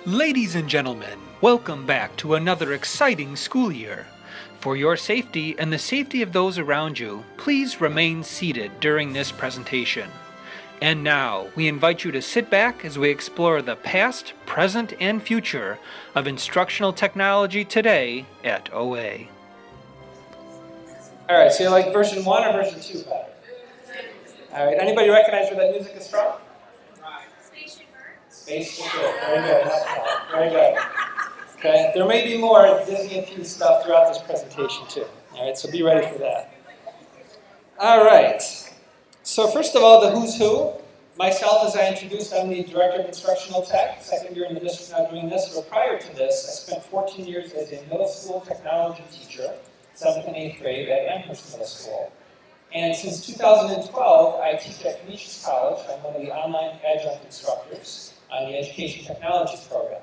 Ladies and gentlemen, welcome back to another exciting school year. For your safety and the safety of those around you, please remain seated during this presentation. And now, we invite you to sit back as we explore the past, present, and future of instructional technology today at OA. All right, so you like version 1 or version 2 better? All right, anybody recognize where that music is from? Spaceship Earth. Very good. Very good. Okay, there may be more Disney-infused stuff throughout this presentation too. All right, so be ready for that. All right. So first of all, the who's who. Myself, as I introduced, I'm the Director of Instructional Tech, second year in the district now doing this. But prior to this, I spent 14 years as a middle school technology teacher, 7th and 8th grade at Amherst Middle School. And since 2012, I teach at Canisius College. I'm one of the online adjunct instructors on the Education Technologies program.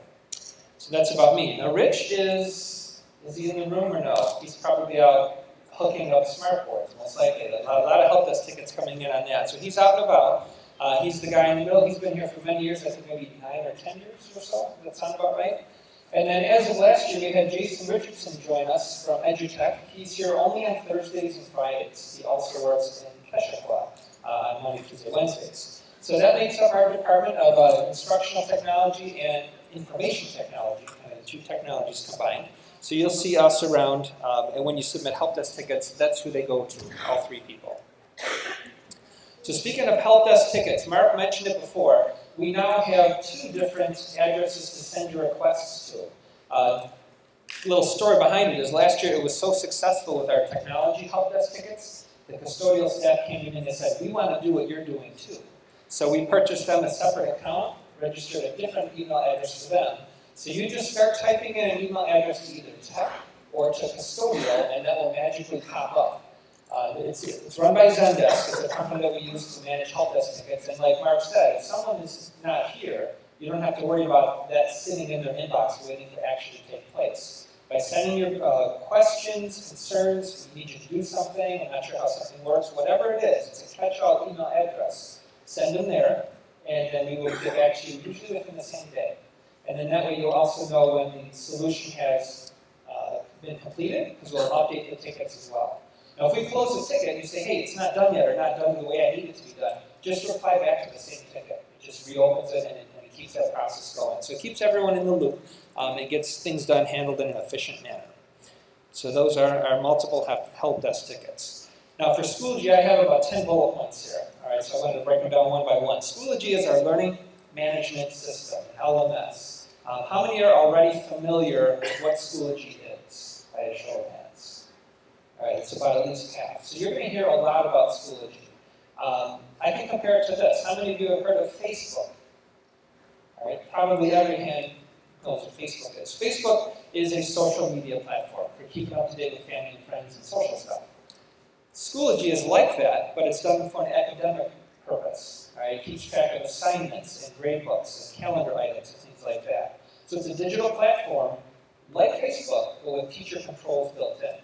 So that's about me. Now Rich is he in the room or no? He's probably out hooking up smartboards, most likely. A lot of help desk tickets coming in on that. So he's out and about. He's the guy in the middle. He's been here for many years, I think maybe 9 or 10 years or so. Does that sound about right? And then as of last year, we had Jason Richardson join us from EduTech. He's here only on Thursdays and Fridays. He also works in Keshaqua on Monday, Tuesday, Wednesdays. So that makes up our department of instructional technology and information technology, kind of the two technologies combined. So you'll see us around, and when you submit help desk tickets, that's who they go to, all 3 people. So speaking of help desk tickets, Mark mentioned it before, we now have 2 different addresses to send your requests to. A little story behind it is last year it was so successful with our technology help desk tickets, the custodial staff came in and they said, we want to do what you're doing too. So we purchased them a separate account, registered a different email address for them. So you just start typing in an email address to either tech or to custodial, and that will magically pop up. It's run by Zendesk. It's a company that we use to manage help desk tickets. And like Mark said, if someone is not here, you don't have to worry about that sitting in their inbox waiting for action to take place. By sending your questions, concerns, we need you to do something, I'm not sure how something works, whatever it is, it's a catch-all email address. Send them there, and then we will get back to you usually within the same day. And then that way you'll also know when the solution has been completed, because we'll update the tickets as well. Now if we close the ticket and you say, hey, it's not done yet, or not done the way I need it to be done, just reply back to the same ticket. It just reopens it and it keeps that process going. So it keeps everyone in the loop. It gets things done, handled in an efficient manner. So those are our multiple help desk tickets. Now for Schoology, I have about 10 bullet points here. All right, so I wanted to break them down one by one. Schoology is our learning management system, LMS. How many are already familiar with what Schoology is? By a show of hands. All right, it's about at least half. So you're going to hear a lot about Schoology. I can compare it to this. How many of you have heard of Facebook? All right, probably every hand knows what Facebook is. Facebook is a social media platform for keeping up to date with family and friends and social stuff. Schoology is like that, but it's done for an academic purpose. Right? It keeps track of assignments and grade books and calendar items and things like that. So it's a digital platform like Facebook, but with teacher controls built in.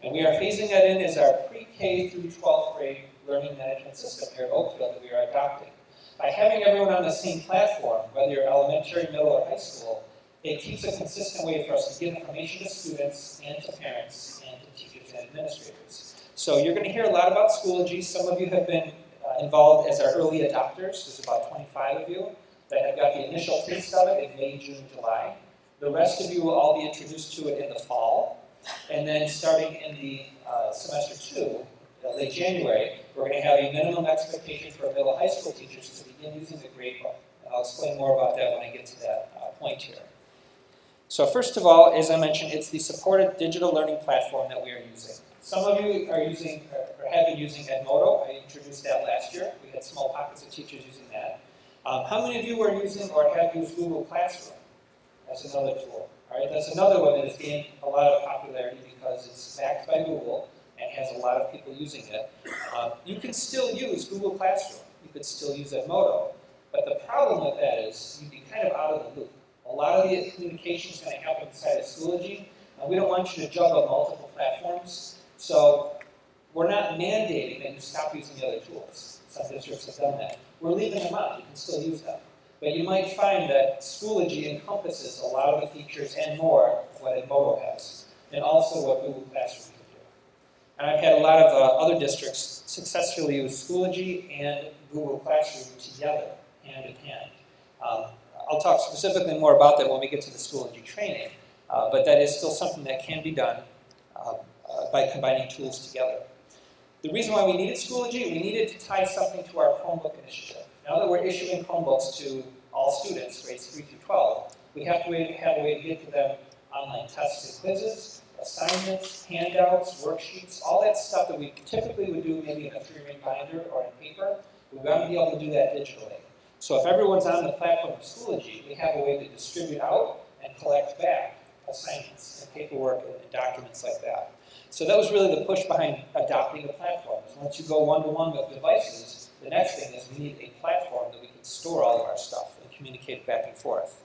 And we are phasing that in as our pre-K through 12th grade learning management system here at Oakfield that we are adopting. By having everyone on the same platform, whether you're elementary, middle, or high school, it keeps a consistent way for us to give information to students and to parents and to teachers and administrators. So you're going to hear a lot about Schoology. Some of you have been involved as our early adopters. There's about 25 of you that have got the initial taste of it in May, June, July. The rest of you will all be introduced to it in the fall. And then starting in the semester 2, late January, we're going to have a minimum expectation for middle high school teachers to begin using the gradebook. And I'll explain more about that when I get to that point here. So first of all, as I mentioned, it's the supported digital learning platform that we are using. Some of you are using, or have been using Edmodo. I introduced that last year. We had small pockets of teachers using that. How many of you are using or have used Google Classroom? That's another tool. All right, that's another one that has gained a lot of popularity because it's backed by Google and has a lot of people using it. You can still use Google Classroom. You could still use Edmodo. But the problem with that is you'd be kind of out of the loop. A lot of the communication is going to happen inside of Schoology. We don't want you to juggle multiple platforms. So we're not mandating that you stop using the other tools. Some districts have done that. We're leaving them out. You can still use them. but you might find that Schoology encompasses a lot of the features and more of what Edmodo has, and also what Google Classroom can do. And I've had a lot of other districts successfully use Schoology and Google Classroom together, hand in hand. I'll talk specifically more about that when we get to the Schoology training, but that is still something that can be done by combining tools together. The reason why we needed Schoology, we needed to tie something to our Chromebook initiative. Now that we're issuing Chromebooks to all students, grades 3 through 12, we have to have a way to give to them online tests and quizzes, assignments, handouts, worksheets, all that stuff that we typically would do maybe in a 3-ring binder or in paper. We want to be able to do that digitally. So if everyone's on the platform of Schoology, we have a way to distribute out and collect back assignments and paperwork and documents like that. So that was really the push behind adopting the platform. Once you go one-to-one with devices, the next thing is we need a platform that we can store all of our stuff and communicate back and forth.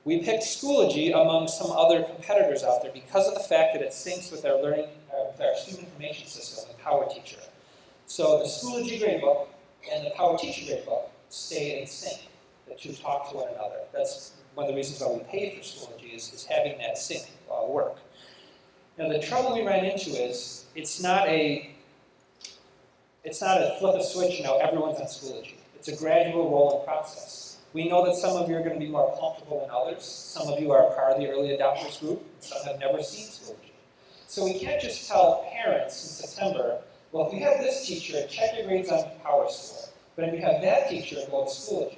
We picked Schoology among some other competitors out there because of the fact that it syncs with our student information system, the PowerTeacher. So the Schoology gradebook and the PowerTeacher gradebook stay in sync. The two talk to one another. That's one of the reasons why we pay for Schoology is having that sync work. Now the trouble we ran into is it's not a flip a switch and now everyone's on Schoology. It's a gradual rolling process. We know that some of you are going to be more comfortable than others. Some of you are part of the early adopters group. Some have never seen Schoology. So we can't just tell parents in September, well, if you have this teacher, check your grades on PowerScore. But if you have that teacher, go to Schoology.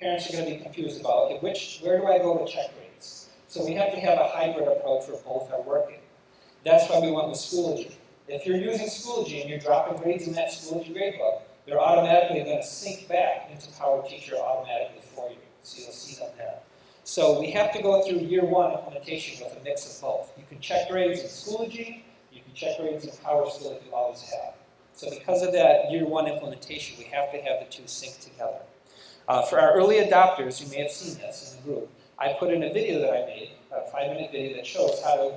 Parents are going to be confused about, okay, where do I go to check grades? So we have to have a hybrid approach where both are working. That's why we went with Schoology. If you're using Schoology and you're dropping grades in that Schoology gradebook, they're automatically going to sync back into PowerTeacher automatically for you. So you'll see them there. So we have to go through year 1 implementation with a mix of both. You can check grades in Schoology, you can check grades in PowerSchool like you always have. So because of that year 1 implementation, we have to have the two sync together. For our early adopters, you may have seen this in the group, I put in a video that I made, a 5-minute video that shows how to,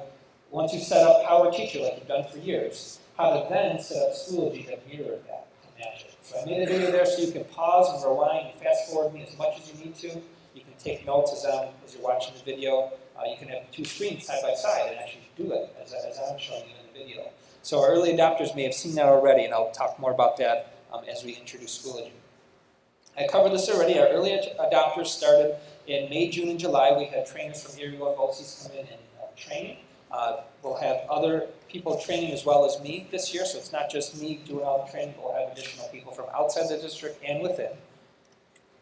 once you set up PowerTeacher like you've done for years, how to then set up Schoology to mirror that, to match it. So I made a video there so you can pause and rewind and fast forward me as much as you need to. You can take notes as you're watching the video. You can have 2 screens side by side and actually do it as I'm showing you in the video. So our early adopters may have seen that already, and I'll talk more about that as we introduce Schoology. I covered this already. Our early adopters started in May, June, and July. We had trainers from here, UFOCs come in and train. We'll have other people training as well as me this year, so it's not just me doing all the training, but we'll have additional people from outside the district and within.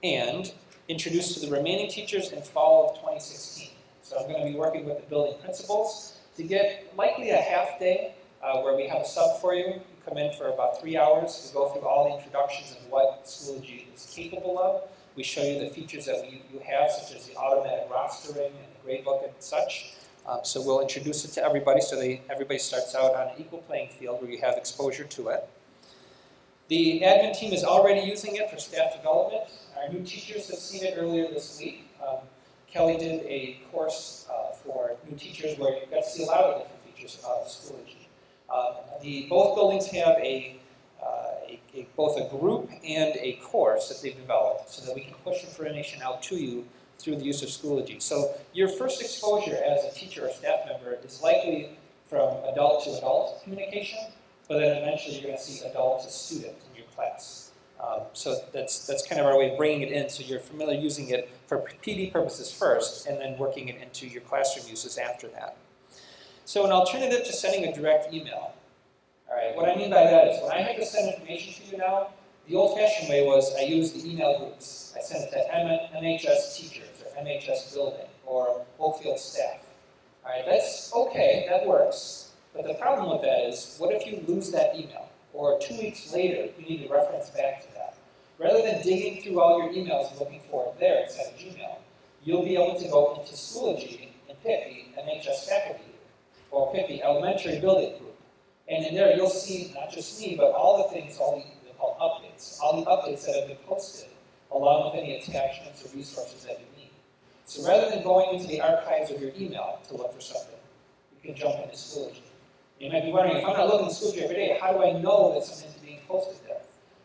And introduced to the remaining teachers in fall of 2016. So I'm going to be working with the building principals to get likely a half day where we have a sub for you. You come in for about 3 hours to go through all the introductions of what Schoology is capable of. We show you the features that you have, such as the automatic rostering and the gradebook and such. So we'll introduce it to everybody so everybody starts out on an equal playing field where you have exposure to it. The admin team is already using it for staff development. Our new teachers have seen it earlier this week. Kelly did a course for new teachers where you got to see a lot of different features of Schoology. Both buildings have both a group and a course that they've developed so that we can push information out to you through the use of Schoology. So your first exposure as a teacher or staff member is likely from adult to adult communication, but then eventually you're going to see adult to student in your class. So that's kind of our way of bringing it in, so you're familiar using it for PD purposes first, and then working it into your classroom uses after that. So an alternative to sending a direct email. All right, what I mean by that is when I have to send information to you now, the old-fashioned way was I used the email groups. I sent it to MHS teachers, or MHS building, or Oakfield staff. All right, that's okay, that works. But the problem with that is, what if you lose that email? Or 2 weeks later, you need to reference back to that. Rather than digging through all your emails and looking for it there inside of Gmail, you'll be able to go into Schoology and pick the MHS faculty group, or pick the elementary building group. And in there, you'll see not just me, but all the things, they're called updates, all the updates that have been posted, along with any attachments or resources that you need. So rather than going into the archives of your email to look for something, you can jump into Schoology. You might be wondering, if I'm not looking at Schoology every day, how do I know that something's being posted there?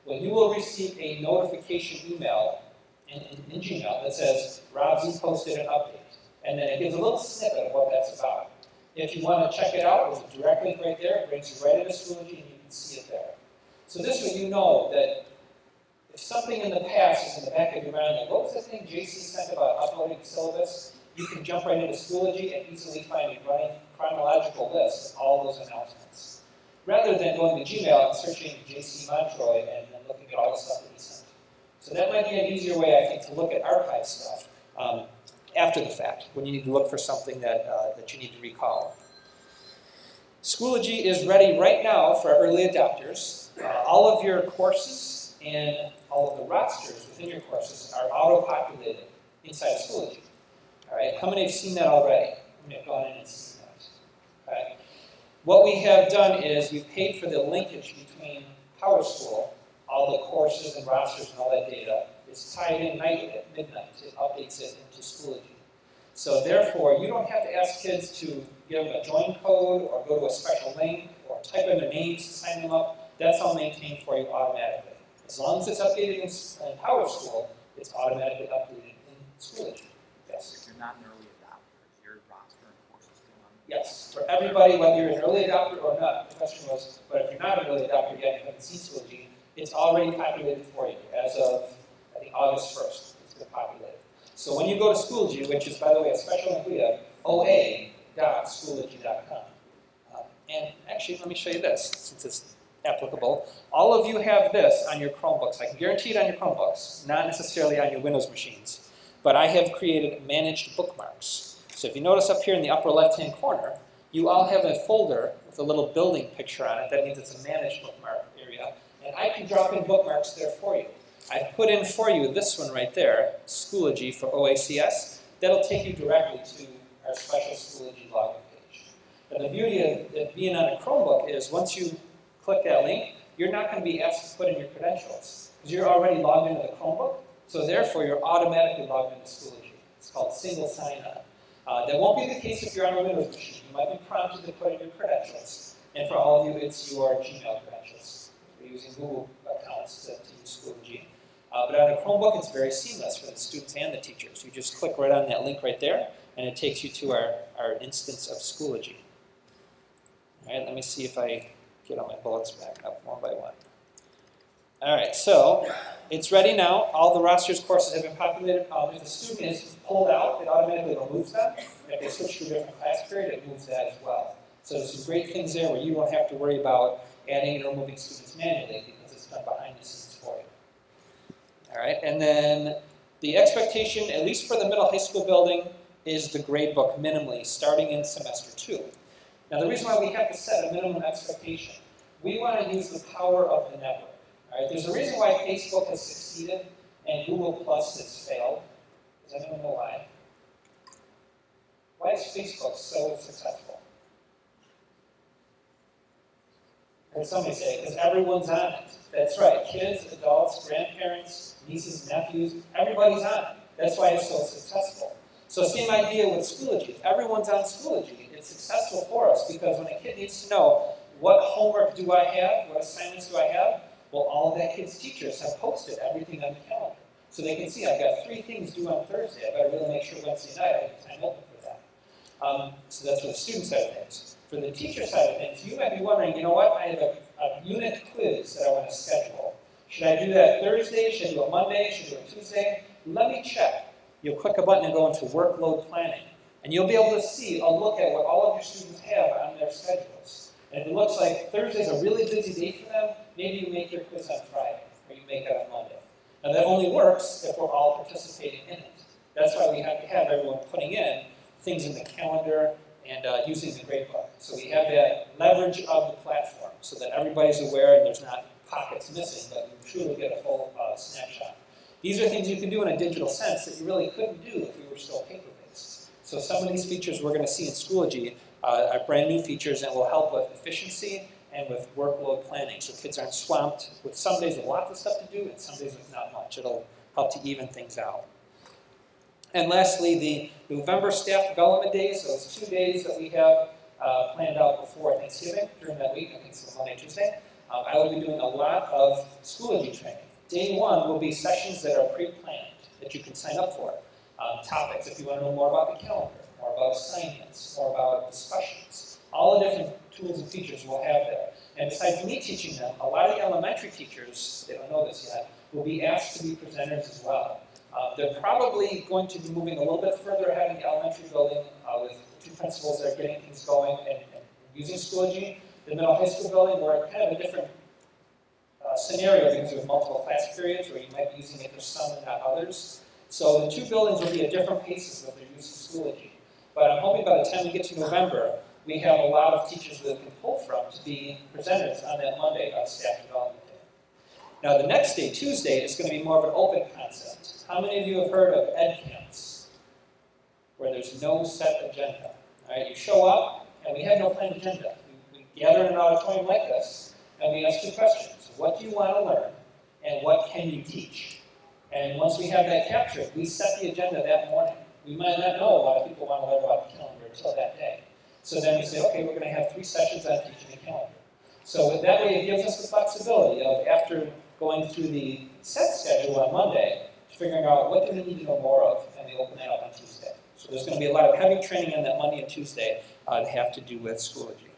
Well, you will receive a notification email in Gmail that says, Rob's posted an update. And then it gives a little snippet of what that's about. If you want to check it out, there's a direct link right there. It brings you right into Schoology, and you can see it there. So this way you know that if something in the past is in the back of your mind, like, what was that thing JC sent about uploading the syllabus? You can jump right into Schoology and easily find a running chronological list of all those announcements, rather than going to Gmail and searching JC Montroy and then looking at all the stuff that he sent. So that might be an easier way, I think, to look at archive stuff after the fact, when you need to look for something that, that you need to recall. Schoology is ready right now for early adopters. All of your courses and all of the rosters within your courses are auto-populated inside of Schoology. All right, how many have seen that already? How many have gone in and seen that? Okay. What we have done is we've paid for the linkage between PowerSchool, all the courses and rosters and all that data. It's tied in nightly at midnight. It updates it into Schoology. So therefore, you don't have to ask kids to give them a join code or go to a special link or type in their names to sign them up. That's all maintained for you automatically. As long as it's updated in PowerSchool, it's automatically updated in Schoology. Yes? If you're not an early adopter, your roster and courses still on? Yes. For everybody, whether you're an early adopter or not. The question was, but if you're not an early adopter yet, you haven't seen Schoology, it's already populated for you as of, I think, August 1st. It's been populated. So when you go to Schoology, which is, by the way, a special link we have, oa.schoology.com. And actually, let me show you this, since it's applicable. All of you have this on your Chromebooks. I can guarantee it on your Chromebooks, not necessarily on your Windows machines. But I have created managed bookmarks. So if you notice up here in the upper left-hand corner, you all have a folder with a little building picture on it. That means it's a managed bookmark area. And I can drop in bookmarks there for you. I've put in for you this one right there, Schoology for OACS. That'll take you directly to our special Schoology login page. But the beauty of being on a Chromebook is once you click that link, you're not going to be asked to put in your credentials because you're already logged into the Chromebook. So therefore, you're automatically logged into Schoology. It's called single sign-on. That won't be the case if you're on a Windows machine. You might be prompted to put in your credentials. And for all of you, it's your Gmail credentials. We're using Google accounts to use Schoology. But on a Chromebook, it's very seamless for the students and the teachers. You just click right on that link right there, and it takes you to our instance of Schoology. All right, let me see if I get all my bullets back up one by one. All right, so it's ready now. All the rosters courses have been populated. If a student is pulled out, it automatically removes them. If they switch to a different class period, it moves that as well. So there's some great things there where you don't have to worry about adding and removing students manually because it's done behind the scenes for you. All right, and then the expectation, at least for the middle high school building, is the gradebook minimally starting in semester 2. Now the reason why we have to set a minimum expectation, we want to use the power of the network. All right, there's a reason why Facebook has succeeded and Google Plus has failed. Does anyone know why? Why is Facebook so successful? I heard somebody say, because everyone's on it. That's right, kids, adults, grandparents, nieces, nephews, everybody's on it. That's why it's so successful. So same idea with Schoology. If everyone's on Schoology, it's successful for us because when a kid needs to know what homework do I have, what assignments do I have, well, all of that kid's teachers have posted everything on the calendar. So they can see I've got 3 things due on Thursday. I better really make sure Wednesday night I have time open for that. So that's for the student side of things. For the teacher side of things, you might be wondering, you know what, I have a unit quiz that I want to schedule. Should I do that Thursday? Should I do it Monday? Should I do it Tuesday? Let me check. You'll click a button and go into workload planning. And you'll be able to see a look at what all of your students have on their schedules. And if it looks like Thursday's a really busy day for them, maybe you make your quiz on Friday, or you make it on Monday. Now that only works if we're all participating in it. That's why we have to have everyone putting in things in the calendar and using the gradebook. So we have that leverage of the platform so that everybody's aware and there's not pockets missing, but you truly get a full snapshot. These are things you can do in a digital sense that you really couldn't do if we were still paper-based. So some of these features we're going to see in Schoology are brand new features that will help with efficiency and with workload planning. So kids aren't swamped with some days with lots of stuff to do and some days with not much. It'll help to even things out. And lastly, the November staff development days, those 2 days that we have planned out before Thanksgiving during that week, I think it's Monday, Tuesday. I will be doing a lot of Schoology training. Day one will be sessions that are pre-planned, that you can sign up for. Topics, if you want to know more about the calendar, more about assignments, more about discussions. All the different tools and features we'll have there. And besides me teaching them, a lot of the elementary teachers, they don't know this yet, will be asked to be presenters as well. They're probably going to be moving a little bit further ahead in the elementary building with two principals that are getting things going and using Schoology. The middle high school building, we're kind of a different scenario because there's multiple class periods where you might be using it for some and not others. So the two buildings will be at different paces with their use of Schoology. But I'm hoping by the time we get to November, we have a lot of teachers that we can pull from to be presenters on that Monday on Staff Development Day. Now the next day, Tuesday, is going to be more of an open concept. How many of you have heard of ed camps, where there's no set agenda? All right, you show up, and we have no planned agenda. We gather in an auditorium like this, and we ask 2 questions. What do you want to learn, and what can you teach? And once we have that captured, we set the agenda that morning. We might not know a lot of people want to learn about the calendar until that day. So then we say, okay, we're going to have 3 sessions on teaching the calendar. So that way it gives us the flexibility of, after going through the set schedule on Monday, figuring out what do we need to know more of, and we open that up on Tuesday. So there's going to be a lot of heavy training on that Monday and Tuesday that have to do with Schoology.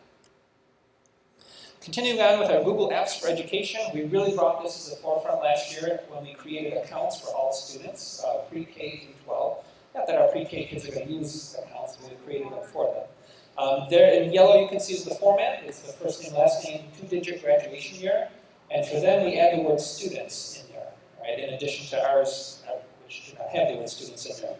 Continuing on with our Google Apps for Education, we really brought this to the forefront last year when we created accounts for all students, pre-K through 12. Not that our pre-K kids are going to use accounts, but we created them for them. There in yellow you can see is the format. It's the first name, last name, 2-digit graduation year. And for them we add the word students in there, right? In addition to ours, which do not have the word students in there.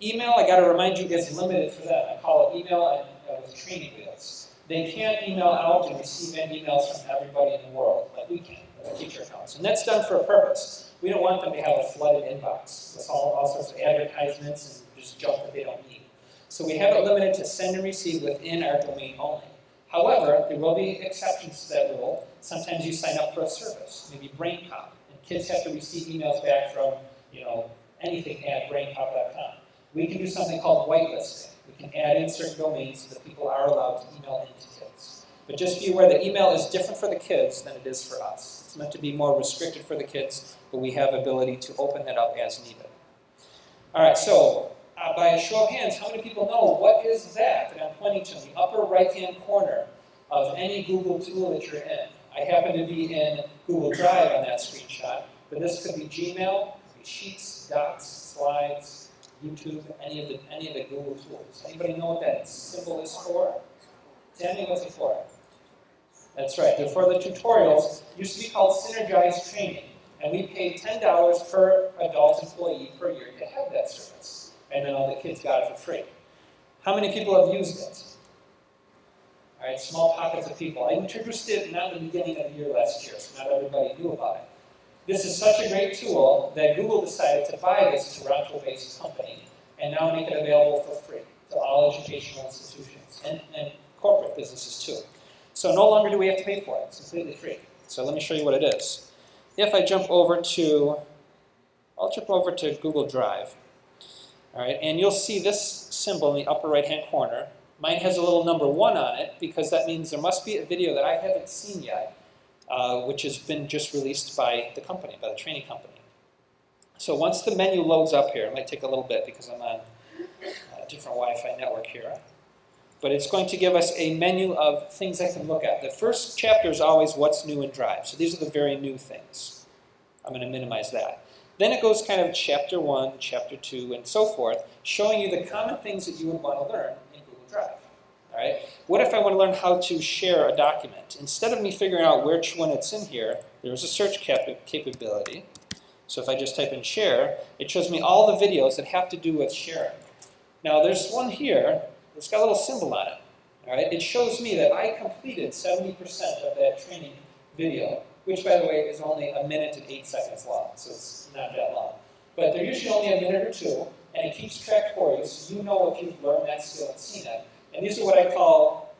Email, I got to remind you, is limited for them. I call it email and with training wheels. They can't email out and receive emails from everybody in the world like we can with our teacher accounts. And that's done for a purpose. We don't want them to have a flooded inbox with all sorts of advertisements and just junk that they don't need. So we have it limited to send and receive within our domain only. However, there will be exceptions to that rule. Sometimes you sign up for a service, maybe BrainPop, and kids have to receive emails back from, anything at brainpop.com. We can do something called whitelisting. We can add in certain domains so that people are allowed to email into kids. But just be aware that email is different for the kids than it is for us. It's meant to be more restricted for the kids, but we have ability to open that up as needed. All right, so by a show of hands, how many people know what is that I'm pointing to in the upper right-hand corner of any Google tool that you're in? I happen to be in Google Drive on that screenshot, but this could be Gmail, could be Sheets, Docs, Slides, YouTube, any of the Google tools. Anybody know what that symbol is for? Tammy, what's it for? That's right. They're for the tutorials. It used to be called Synergized Training, and we paid $10 per adult employee per year to have that service. And then all the kids got it for free. How many people have used it? All right, small pockets of people. I introduced it not at the beginning of the year last year, so not everybody knew about it. This is such a great tool that Google decided to buy this Toronto-based company and now make it available for free to all educational institutions and corporate businesses too. So no longer do we have to pay for it. It's completely free. So let me show you what it is. If I jump over to, I'll jump over to Google Drive. All right, and you'll see this symbol in the upper right-hand corner. Mine has a little number 1 on it because that means there must be a video that I haven't seen yet, which has been just released by the company, by the training company. So once the menu loads up here, it might take a little bit because I'm on a different Wi-Fi network here, but it's going to give us a menu of things I can look at. The first chapter is always what's new in Drive. So these are the very new things. I'm going to minimize that. Then it goes kind of chapter 1, chapter 2, and so forth, showing you the common things that you would want to learn in Google Drive. All right? What if I want to learn how to share a document? Instead of me figuring out which one it's in here, there's a search capability. So if I just type in share, it shows me all the videos that have to do with sharing. Now there's one here that's got a little symbol on it. All right? It shows me that I completed 70% of that training video, which, by the way, is only 1 minute and 8 seconds long, so it's not that long. But they're usually only 1 minute or 2, and it keeps track for you, so you know if you've learned that skill and seen it. And these are what I call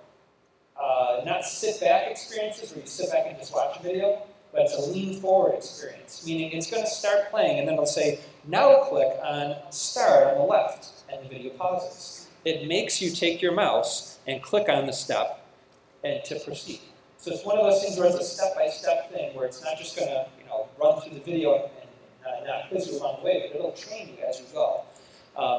not sit-back experiences, where you sit back and just watch a video, but it's a lean-forward experience, meaning it's going to start playing, and then it'll say, now click on start on the left, and the video pauses. It makes you take your mouse and click on the step and to proceed. So it's one of those things where it's a step-by-step thing, where it's not just going to run through the video and not quiz you along the way, but it'll train you as you go.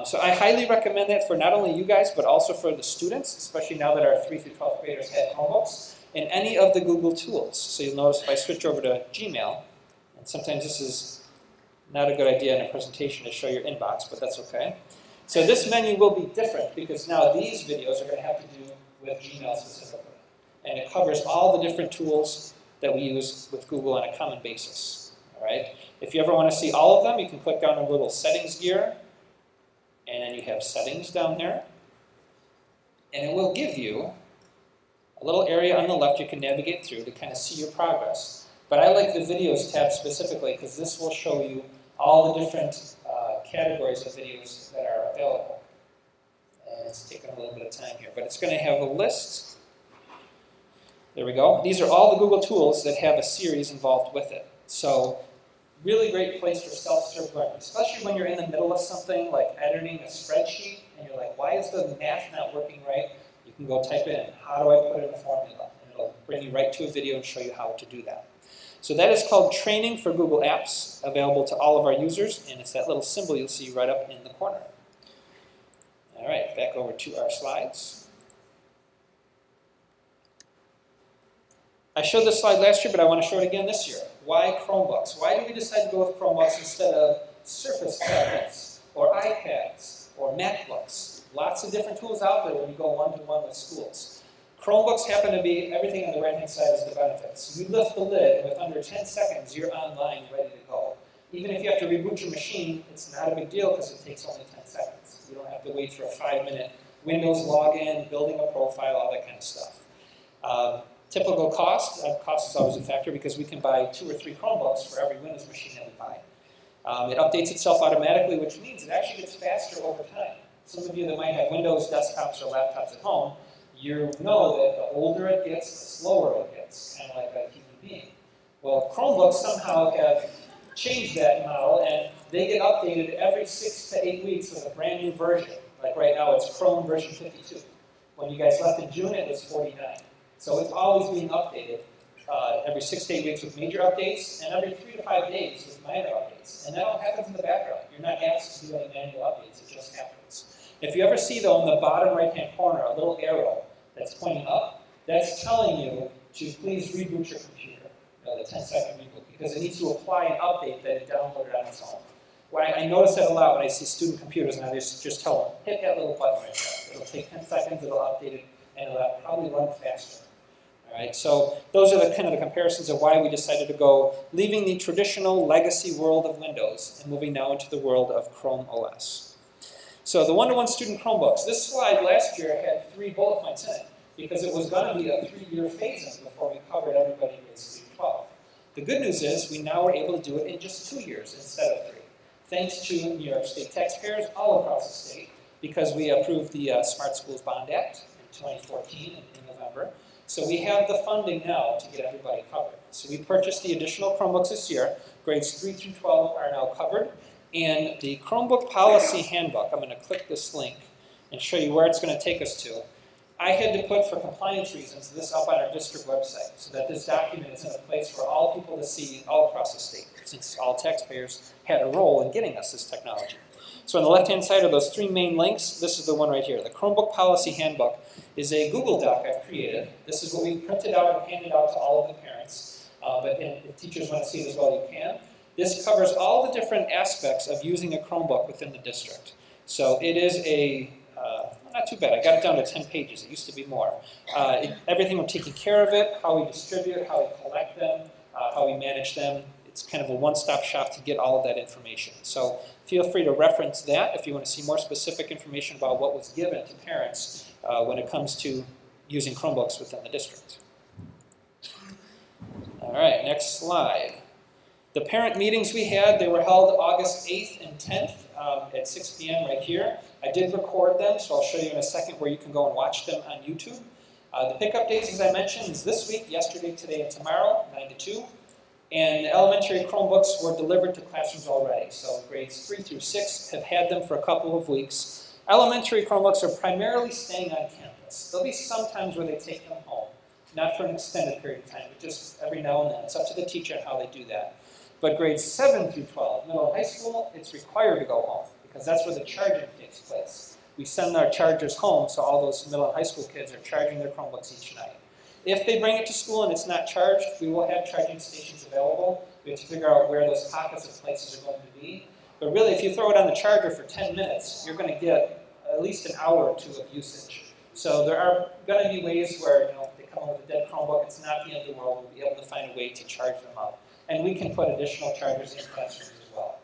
So I highly recommend that for not only you guys, but also for the students, especially now that our 3th through 12th graders have Chromebooks, and any of the Google tools. So you'll notice if I switch over to Gmail, and sometimes this is not a good idea in a presentation to show your inbox, but that's okay. So this menu will be different because now these videos are going to have to do with Gmail specifically. And it covers all the different tools that we use with Google on a common basis. All right? If you ever want to see all of them, you can click on the little settings gear, and then you have settings down there. And it will give you a little area on the left you can navigate through to kind of see your progress. But I like the videos tab specifically because this will show you all the different categories of videos that are available. And it's taking a little bit of time here, but it's going to have a list. There we go. These are all the Google tools that have a series involved with it. So really great place for self-serve learning, especially when you're in the middle of something like editing a spreadsheet and you're like, why is the math not working right? You can go type in, how do I put in a formula? And it'll bring you right to a video and show you how to do that. So that is called Training for Google Apps, available to all of our users, and it's that little symbol you'll see right up in the corner. All right, back over to our slides. I showed this slide last year, but I want to show it again this year. Why Chromebooks? Why did we decide to go with Chromebooks instead of Surface tablets, or iPads, or MacBooks? Lots of different tools out there when you go one-to-one with schools. Chromebooks happen to be everything on the right-hand side is the benefits. You lift the lid, and with under 10 seconds, you're online, ready to go. Even if you have to reboot your machine, it's not a big deal because it takes only 10 seconds. You don't have to wait for a 5-minute Windows login, building a profile, all that kind of stuff. Typical cost is always a factor because we can buy 2 or 3 Chromebooks for every Windows machine that we buy. It updates itself automatically, which means it actually gets faster over time. Some of you that might have Windows desktops or laptops at home, you know that the older it gets, the slower it gets, kind of like a human being. Well, Chromebooks somehow have changed that model, and they get updated every 6 to 8 weeks with a brand new version. Like right now, it's Chrome version 52. When you guys left in June, it was 49. So it's always being updated every 6 to 8 weeks with major updates, and every 3 to 5 days with minor updates. And that all happens in the background. You're not asked to do any manual updates, it just happens. If you ever see, though, in the bottom right-hand corner, a little arrow that's pointing up, that's telling you to please reboot your computer, the 10-second reboot, because it needs to apply an update that it downloaded on its own. I notice that a lot when I see student computers, and I just tell them, hit that little button right there. It'll take 10 seconds, it'll update it, and it'll probably run faster. All right, so those are the kind of the comparisons of why we decided to go, leaving the traditional legacy world of Windows and moving now into the world of Chrome OS. So the one-to-one student Chromebooks. This slide last year had 3 bullet points in it because it was going to be a 3-year phase-in before we covered everybody in grades 3 to 12. The good news is we now are able to do it in just 2 years instead of 3, thanks to New York State taxpayers all across the state because we approved the Smart Schools Bond Act in 2014 in November. So we have the funding now to get everybody covered. So we purchased the additional Chromebooks this year. Grades 3 through 12 are now covered. And the Chromebook Policy Handbook, I'm going to click this link and show you where it's going to take us to. I had to put, for compliance reasons, this up on our district website so that this document is in a place for all people to see all across the state, since all taxpayers had a role in getting us this technology. So on the left-hand side are those 3 main links. This is the one right here. The Chromebook Policy Handbook is a Google Doc I've created. This is what we printed out and handed out to all of the parents. But if teachers want to see it as well, you can. This covers all the different aspects of using a Chromebook within the district. So it is not too bad. I got it down to 10 pages. It used to be more. Everything we're taking care of it, how we distribute, how we collect them, how we manage them. It's kind of a one-stop shop to get all of that information. So feel free to reference that if you want to see more specific information about what was given to parents when it comes to using Chromebooks within the district. All right, next slide. The parent meetings we had, they were held August 8th and 10th at 6 p.m. right here. I did record them, so I'll show you in a second where you can go and watch them on YouTube. The pickup dates, as I mentioned, is this week, yesterday, today, and tomorrow, 9 to 2. And the elementary Chromebooks were delivered to classrooms already. So grades 3 through 6 have had them for a couple of weeks. Elementary Chromebooks are primarily staying on campus. There'll be some times where they take them home. not for an extended period of time, but just every now and then. It's up to the teacher on how they do that. But grades 7 through 12, middle and high school, it's required to go home because that's where the charging takes place. We send our chargers home, so all those middle and high school kids are charging their Chromebooks each night. If they bring it to school and it's not charged, we will have charging stations available. We have to figure out where those pockets of places are going to be. But really, if you throw it on the charger for 10 minutes, you're going to get at least an hour or two of usage. So there are going to be ways where, if they come up with a dead Chromebook, it's not the end of the world. We'll be able to find a way to charge them up. And we can put additional chargers in classrooms as well.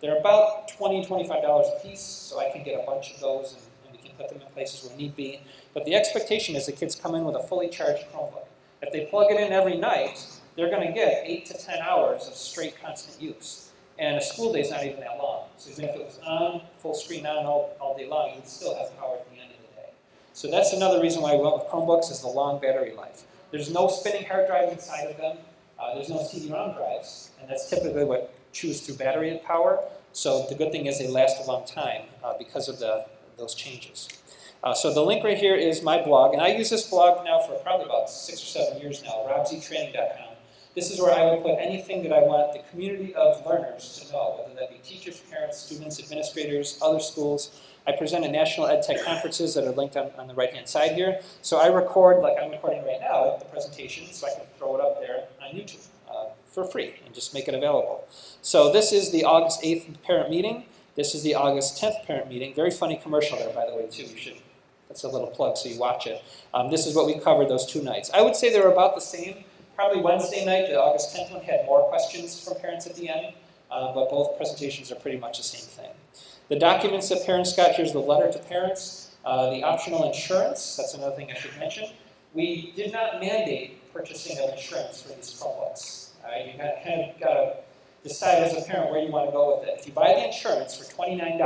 They're about $20, $25 a piece, so I can get a bunch of those and we can put them in places where need be. But the expectation is the kids come in with a fully charged Chromebook. If they plug it in every night, they're going to get 8 to 10 hours of straight constant use. And a school day is not even that long. So even if it was on, full screen on all day long, you'd still have power at the end of the day. So that's another reason why we went with Chromebooks is the long battery life. There's no spinning hard drive inside of them. There's no CD-ROM drives, and that's typically what chews through battery power. So the good thing is they last a long time because of those changes. So the link right here is my blog, and I use this blog now for probably about 6 or 7 years now, robztraining.com. This is where I will put anything that I want the community of learners to know, whether that be teachers, parents, students, administrators, other schools. I present at national EdTech conferences that are linked on the right-hand side here. So I record, like I'm recording right now, the presentation, so I can throw it up there on YouTube for free and just make it available. So this is the August 8th parent meeting. This is the August 10th parent meeting. Very funny commercial there, by the way, too. That's a little plug, so you watch it. This is what we covered those 2 nights. I would say they were about the same. Probably Wednesday night, the August 10th one, had more questions from parents at the end, but both presentations are pretty much the same thing. The documents that parents got, here's the letter to parents, the optional insurance, that's another thing I should mention. We did not mandate purchasing of insurance for these Chromebooks. You kind of got to decide as a parent where you want to go with it. If you buy the insurance for $29,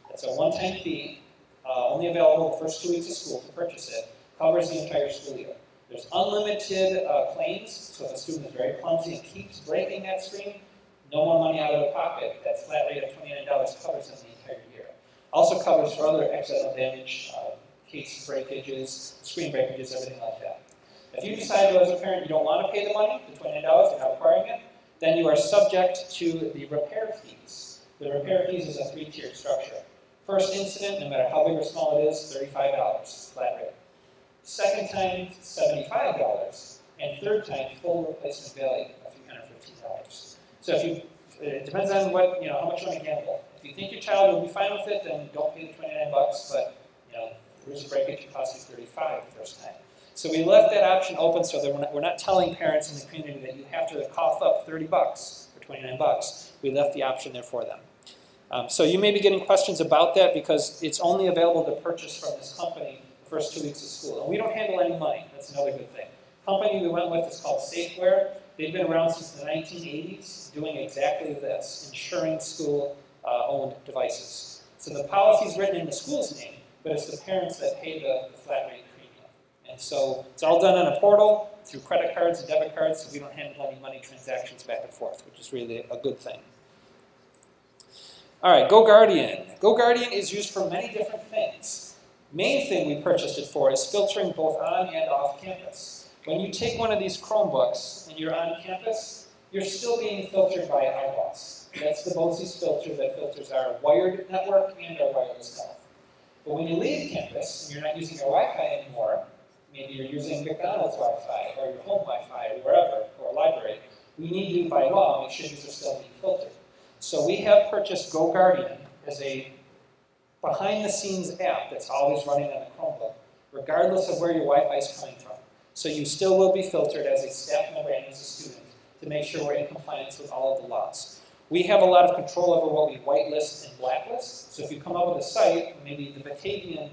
that's a one-time fee, only available the first 2 weeks of school to purchase it, covers the entire school year. There's unlimited claims, so if a student is very clumsy and keeps breaking that screen, no more money out of their pocket. That flat rate of $29 covers them the entire year. Also covers for other accidental damage, case breakages, screen breakages, everything like that. If you decide, though, as a parent, you don't want to pay the money, the $29, you're not requiring it, then you are subject to the repair fees. The repair fees is a 3-tiered structure. First incident, no matter how big or small it is, $35, flat rate. Second time, $75, and third time, full replacement value of $315. So it depends on what, how much you want to gamble. If you think your child will be fine with it, then don't pay the $29, but there's a breakage that costs you $35 the first time. So we left that option open so that we're not telling parents in the community that you have to cough up $30 for $29. We left the option there for them. So you may be getting questions about that because it's only available to purchase from this company the first 2 weeks of school. And we don't handle any money. That's another good thing. The company we went with is called Safeware. They've been around since the 1980s doing exactly this, insuring school-owned devices. So the policy is written in the school's name, but it's the parents that pay the flat rate premium. And so it's all done on a portal through credit cards and debit cards, so we don't handle any money transactions back and forth, which is really a good thing. All right, GoGuardian. GoGuardian is used for many different things. Main thing we purchased it for is filtering both on and off campus. When you take one of these Chromebooks and you're on campus, you're still being filtered by eyeballs. That's the BOSI's filter that filters our wired network and our wireless network. But when you leave campus and you're not using your Wi-Fi anymore, maybe you're using McDonald's Wi-Fi or your home Wi-Fi or wherever, or a library, we need you by law make sure these are still being filtered. So we have purchased GoGuardian as a behind-the-scenes app that's always running on a Chromebook, regardless of where your Wi-Fi is coming from. So you still will be filtered as a staff member and as a student to make sure we're in compliance with all of the laws. We have a lot of control over what we whitelist and blacklist. So if you come up with a site, maybe the Batavian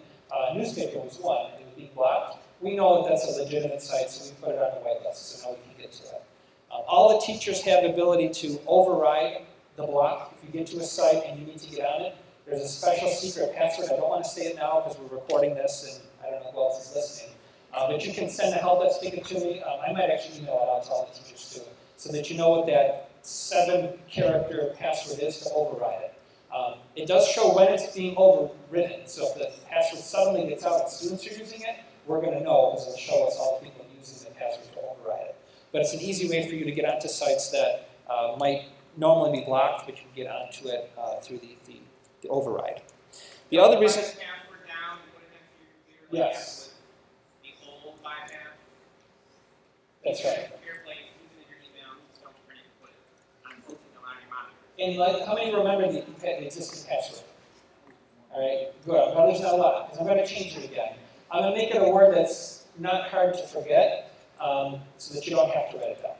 newspaper was one, it would be blocked. We know that that's a legitimate site, so we put it on the whitelist, so now we can get to it. All the teachers have the ability to override the block. If you get to a site and you need to get on it, there's a special secret password. I don't want to say it now because we're recording this and I don't know who else is listening. But you can send a help desk ticket to me. I might actually email it out to all the teachers too, so that you know what that 7-character password is to override it. It does show when it's being overridden. So if the password suddenly gets out and students are using it, we're going to know because it'll show us all the people using password to override it. But it's an easy way for you to get onto sites that might normally be blocked, but you can get onto it through the override. The other reason... Yes. The old bypass. That's right. And like, how many remember the existing password? All right, good. Well, there's not a lot, because I'm going to change it again. I'm going to make it a word that's not hard to forget, so that you don't have to write it down.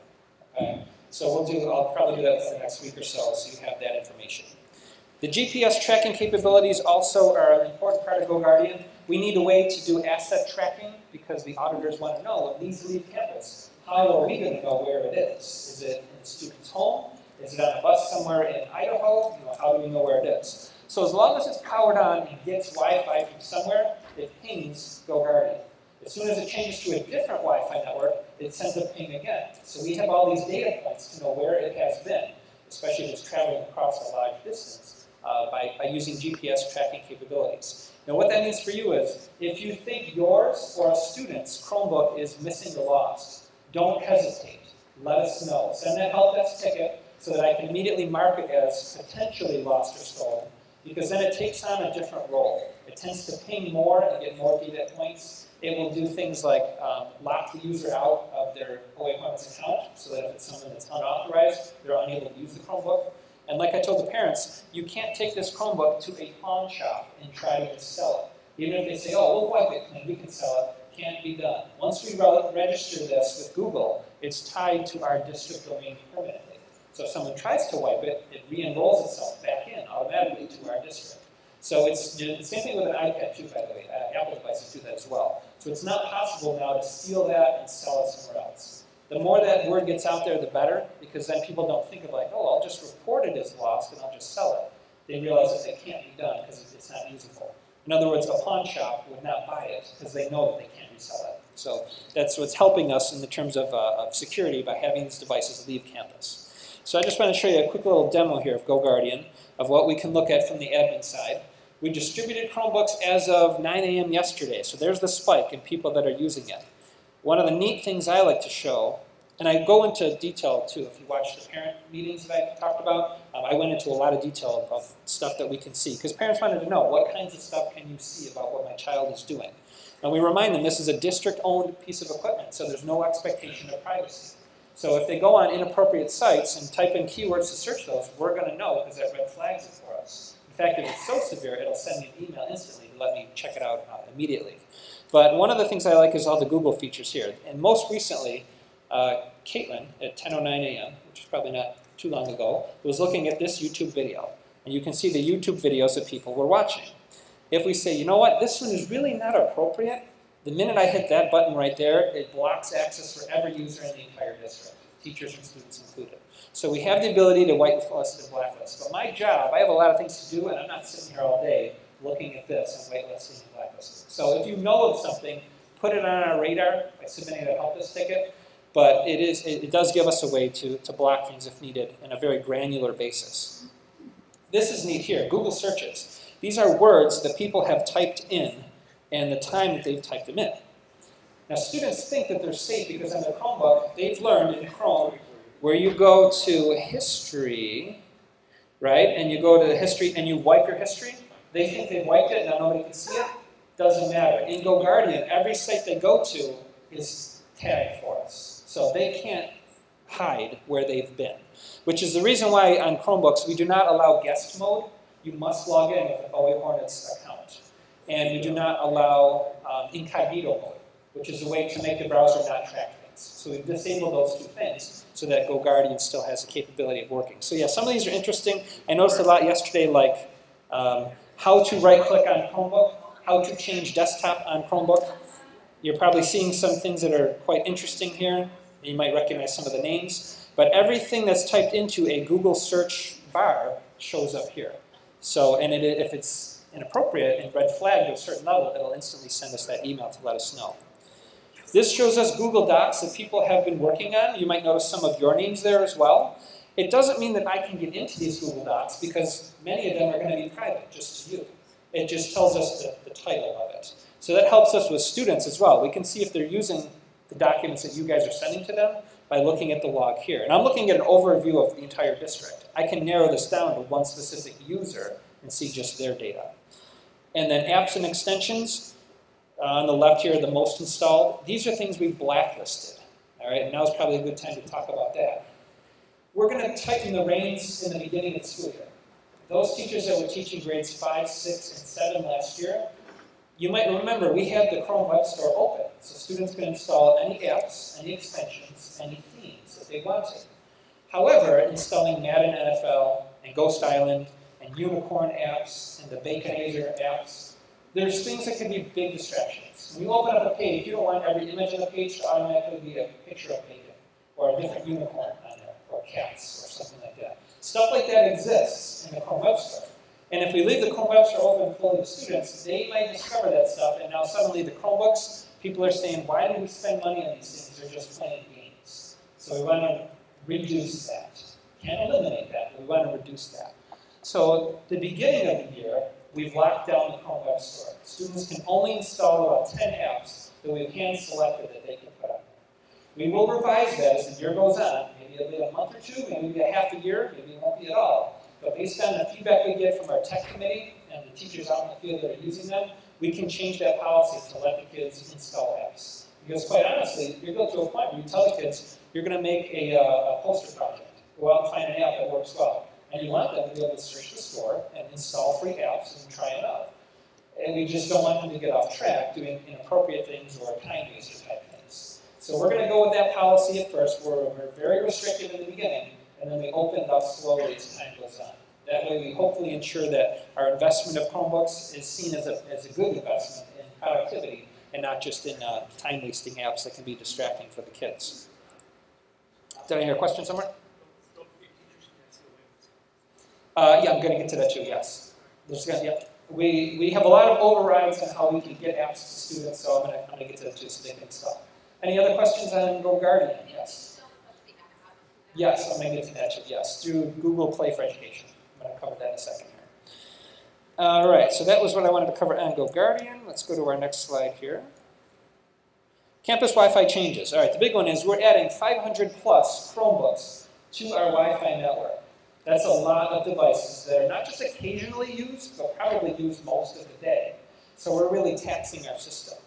Okay? So I'll probably do that for the next week or so you have that information. The GPS tracking capabilities also are an important part of GoGuardian. We need a way to do asset tracking because the auditors want to know when these leave campus, how are we going to know where it is? Is it in the student's home? Is it on a bus somewhere in Idaho? How do we know where it is? So as long as it's powered on and gets Wi-Fi from somewhere, it pings GoGuardian. As soon as it changes to a different Wi-Fi network, it sends a ping again. So we have all these data points to know where it has been, especially if it's traveling across a large distance, by using GPS tracking capabilities. Now what that means for you is, if you think yours or a student's Chromebook is missing or lost, don't hesitate. Let us know. Send that help desk ticket so that I can immediately mark it as potentially lost or stolen, because then it takes on a different role. It tends to ping more and get more data points. It will do things like lock the user out of their OA Harness account, so that if it's someone that's unauthorized, they're unable to use the Chromebook. And like I told the parents, you can't take this Chromebook to a pawn shop and try to sell it. Even if they say, oh, we'll wipe it and we can sell it, can't be done. Once we register this with Google, it's tied to our district domain permanently. So if someone tries to wipe it, it re-enrolls itself back in automatically to our district. So it's the same thing with an iPad too, by the way. Apple devices do that as well. So it's not possible now to steal that and sell it somewhere else. The more that word gets out there, the better, because then people don't think of like, oh, I'll just report it as lost and I'll just sell it. They realize that that can't be done because it's not usable. In other words, a pawn shop would not buy it because they know that they can't resell it. So that's what's helping us in the terms of security by having these devices leave campus. So I just want to show you a quick little demo here of GoGuardian of what we can look at from the admin side. We distributed Chromebooks as of 9 a.m. yesterday, so there's the spike in people that are using it. One of the neat things I like to show, and I go into detail too, if you watch the parent meetings that I talked about, I went into a lot of detail of stuff that we can see, because parents wanted to know what kinds of stuff can you see about what my child is doing. And we remind them this is a district-owned piece of equipment, so there's no expectation of privacy. So if they go on inappropriate sites and type in keywords to search those, we're going to know because that red flags it for us. In fact, if it's so severe, it'll send me an email instantly to let me check it out immediately. But one of the things I like is all the Google features here. And most recently, Caitlin at 10:09 a.m., which is probably not too long ago, was looking at this YouTube video. And you can see the YouTube videos that people were watching. If we say, you know what, this one is really not appropriate, the minute I hit that button right there, it blocks access for every user in the entire district, teachers and students included. So we have the ability to whitelist and blacklist. But my job, I have a lot of things to do, and I'm not sitting here all day looking at this and whitelisting and blacklisting. So if you know of something, put it on our radar by submitting a help desk ticket. But it does give us a way to block things if needed on a very granular basis. This is neat here, Google searches. These are words that people have typed in and the time that they've typed them in. Now students think that they're safe because on their Chromebook, they've learned in Chrome where you go to history, right, and you go to the history and you wipe your history. They think they've wiped it, now nobody can see it. Doesn't matter. In GoGuardian, every site they go to is tagged for us. So they can't hide where they've been, which is the reason why on Chromebooks we do not allow guest mode. You must log in with an OA Hornets account. And we do not allow incognito mode, which is a way to make the browser not track things. So we've disabled those two things so that GoGuardian still has the capability of working. So yeah, some of these are interesting. I noticed a lot yesterday, like how to right-click on Chromebook, how to change desktop on Chromebook. You're probably seeing some things that are quite interesting here. You might recognize some of the names. But everything that's typed into a Google search bar shows up here. So, and if it's inappropriate and red flagged to a certain level, it'll instantly send us that email to let us know. This shows us Google Docs that people have been working on. You might notice some of your names there as well. It doesn't mean that I can get into these Google Docs because many of them are going to be private, just to you. It just tells us the title of it. So that helps us with students as well. We can see if they're using the documents that you guys are sending to them by looking at the log here. And I'm looking at an overview of the entire district. I can narrow this down to one specific user and see just their data. And then apps and extensions, on the left here, the most installed. These are things we've blacklisted. All right, and now's probably a good time to talk about that. We're going to tighten the reins in the beginning of the school year. Those teachers that were teaching grades 5, 6, and 7 last year, you might remember we had the Chrome Web Store open, so students can install any apps, any extensions, any themes that they wanted. However, installing Madden NFL and Ghost Island and Unicorn apps and the Baconator apps, there's things that can be big distractions. When you open up a page, you don't want every image on the page to automatically be a picture of bacon or a different unicorn on there, or cats or something like that. Stuff like that exists in the Chrome Web Store. And if we leave the Chrome Web Store open fully to students, they might discover that stuff, and now suddenly the Chromebooks, people are saying, why do we spend money on these things? They're just playing games. So we want to reduce that. Can't eliminate that, but we want to reduce that. So at the beginning of the year, we've locked down the Chrome Web Store. Students can only install about 10 apps that we've hand-selected that they can put on. We will revise that as the year goes on. Maybe it'll be a month or two, maybe a half a year, maybe it won't be at all. But based on the feedback we get from our tech committee and the teachers out in the field that are using them, we can change that policy to let the kids install apps. Because quite honestly, you go to a point where you tell the kids, you're going to make a poster project. Go out and find an app that works well. And you want them to be able to search the store and install free apps and try it out. And we just don't want them to get off track doing inappropriate things or time waster type things. So we're going to go with that policy at first, where we're very restrictive in the beginning, and then we open it up slowly as time goes on. That way we hopefully ensure that our investment of Chromebooks is seen as a good investment in productivity and not just in time-wasting apps that can be distracting for the kids. Did I hear a question somewhere? Yeah, I'm going to get to that too, yes. We have a lot of overrides on how we can get apps to students, so I'm going to get to that too so they can install. Any other questions on GoGuardian? Yes. Yes, I'm going to get to that too, yes, through Google Play for Education. I'm going to cover that in a second here. All right, so that was what I wanted to cover on GoGuardian. Let's go to our next slide here. Campus Wi-Fi changes. All right, the big one is we're adding 500 plus Chromebooks to our Wi-Fi network. That's a lot of devices that are not just occasionally used, but probably used most of the day. So we're really taxing our system.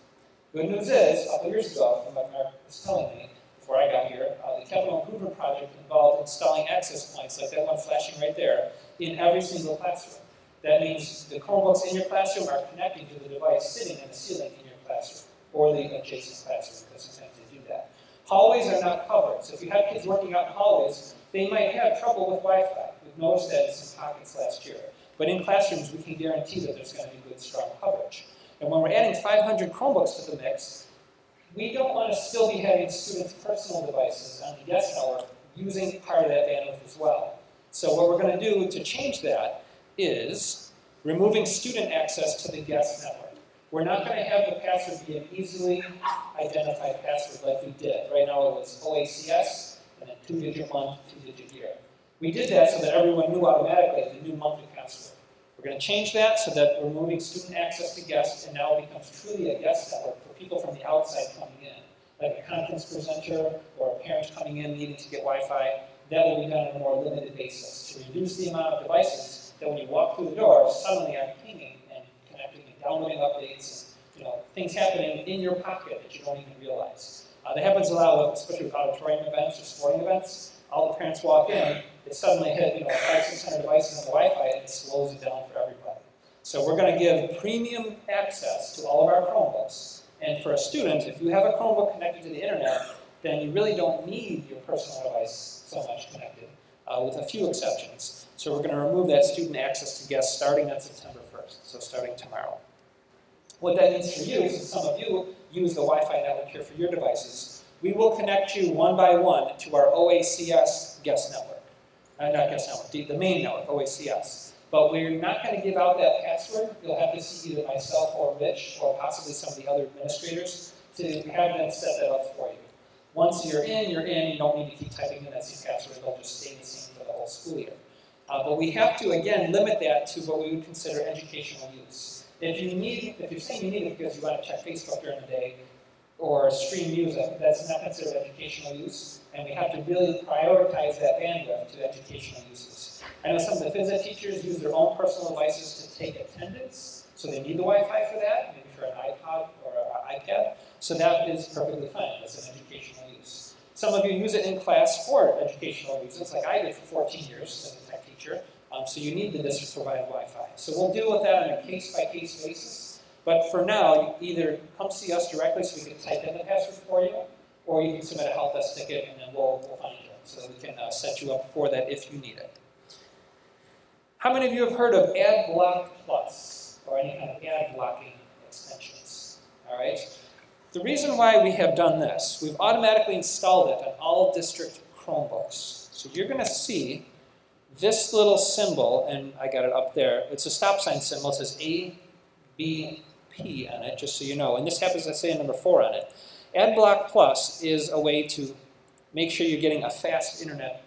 Good news is, a couple years ago, from what Mark was telling me, before I got here, the capital improvement project involved installing access points, like that one flashing right there, in every single classroom. That means the Chromebooks in your classroom are connecting to the device sitting in the ceiling in your classroom, or the adjacent classroom, because sometimes they do that. Hallways are not covered, so if you have kids working out in hallways, they might have trouble with Wi-Fi. We've noticed that in some pockets last year. But in classrooms, we can guarantee that there's going to be good, strong coverage. And when we're adding 500 Chromebooks to the mix, we don't want to still be having students' personal devices on the guest network using part of that bandwidth as well. So what we're going to do to change that is removing student access to the guest network. We're not going to have the password be an easily identified password like we did. Right now it was OACS, and then 2-digit month, 2-digit year. We did that so that everyone knew automatically the new monthly password. We're going to change that so that we're moving student access to guests, and now it becomes truly a guest network for people from the outside coming in, like a conference presenter or a parent coming in needing to get Wi-Fi. That will be done on a more limited basis to reduce the amount of devices that when you walk through the door, suddenly are pinging and connecting and downloading updates, and things happening in your pocket that you don't even realize. That happens a lot, especially with auditorium events or sporting events. All the parents walk in, it suddenly hit 500-600 devices on the Wi-Fi, and it slows it down for everybody. So we're going to give premium access to all of our Chromebooks. And for a student, if you have a Chromebook connected to the internet, then you really don't need your personal device so much connected, with a few exceptions. So we're going to remove that student access to guests starting on September 1st, so starting tomorrow. What that means for you, since some of you use the Wi-Fi network here for your devices, we will connect you one by one to our OACS guest network. Not guest network, the main network, OACS. But we're not going to give out that password. You'll have to see either myself or Rich, or possibly some of the other administrators, to have them set that up for you. Once you're in, you don't need to keep typing in that same password. It'll just stay the same for the whole school year. But we have to, again, limit that to what we would consider educational use. If you're saying you need it because you want to check Facebook during the day, or stream music. That's not considered educational use, and we have to really prioritize that bandwidth to educational uses. I know some of the phys ed teachers use their own personal devices to take attendance, so they need the Wi-Fi for that, maybe for an iPod or an iPad. So that is perfectly fine. That's an educational use. Some of you use it in class for educational reasons, like I did for 14 years as a tech teacher. So you need the district-provided Wi-Fi. So we'll deal with that on a case-by-case basis. But for now, you either come see us directly so we can type in the password for you, or you can submit a help desk ticket and then we'll find you so that we can set you up for that if you need it. How many of you have heard of AdBlock Plus or any kind of ad blocking extensions? All right. The reason why we have done this, we've automatically installed it on all district Chromebooks. So you're going to see this little symbol, and I got it up there. It's a stop sign symbol. It says ABP on it, just so you know. And this happens to say number 4 on it. AdBlock Plus is a way to make sure you're getting a fast internet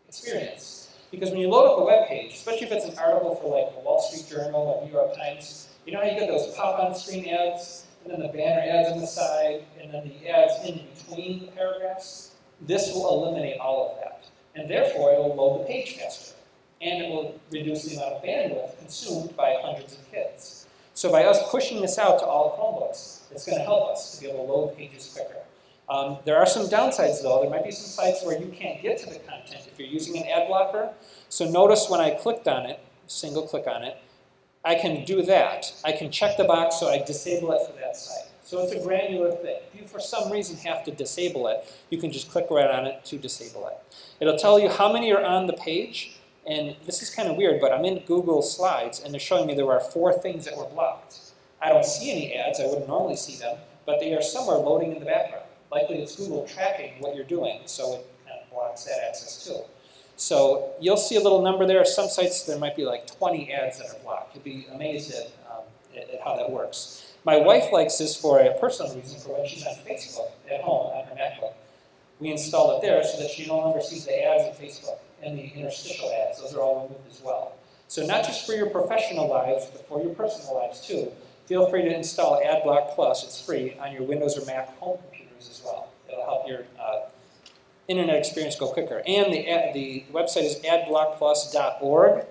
experience. Because when you load up a web page, especially if it's an article for like the Wall Street Journal or New York Times, you know how you get those pop-on-screen ads, and then the banner ads on the side, and then the ads in between the paragraphs? This will eliminate all of that. And therefore, it will load the page faster. And it will reduce the amount of bandwidth consumed by hundreds of kids. So by us pushing this out to all Chromebooks, it's going to help us to be able to load pages quicker. There are some downsides, though. There might be some sites where you can't get to the content if you're using an ad blocker. So notice when I clicked on it, single click on it, I can do that. I can check the box so I disable it for that site. So it's a granular thing. If you, for some reason, have to disable it, you can just click right on it to disable it. It'll tell you how many are on the page. And this is kind of weird, but I'm in Google Slides, and they're showing me there are 4 things that were blocked. I don't see any ads. I wouldn't normally see them, but they are somewhere loading in the background. Likely it's Google tracking what you're doing, so it kind of blocks that access too. So you'll see a little number there. Some sites, there might be like 20 ads that are blocked. You'll be amazed at how that works. My wife likes this for a personal reason, for when she's on Facebook at home on her MacBook. We installed it there so that she no longer sees the ads on Facebook and the interstitial ads. Those are all removed as well. So not just for your professional lives, but for your personal lives too. Feel free to install AdBlock Plus. It's free on your Windows or Mac home computers as well. It'll help your internet experience go quicker. And the website is adblockplus.org.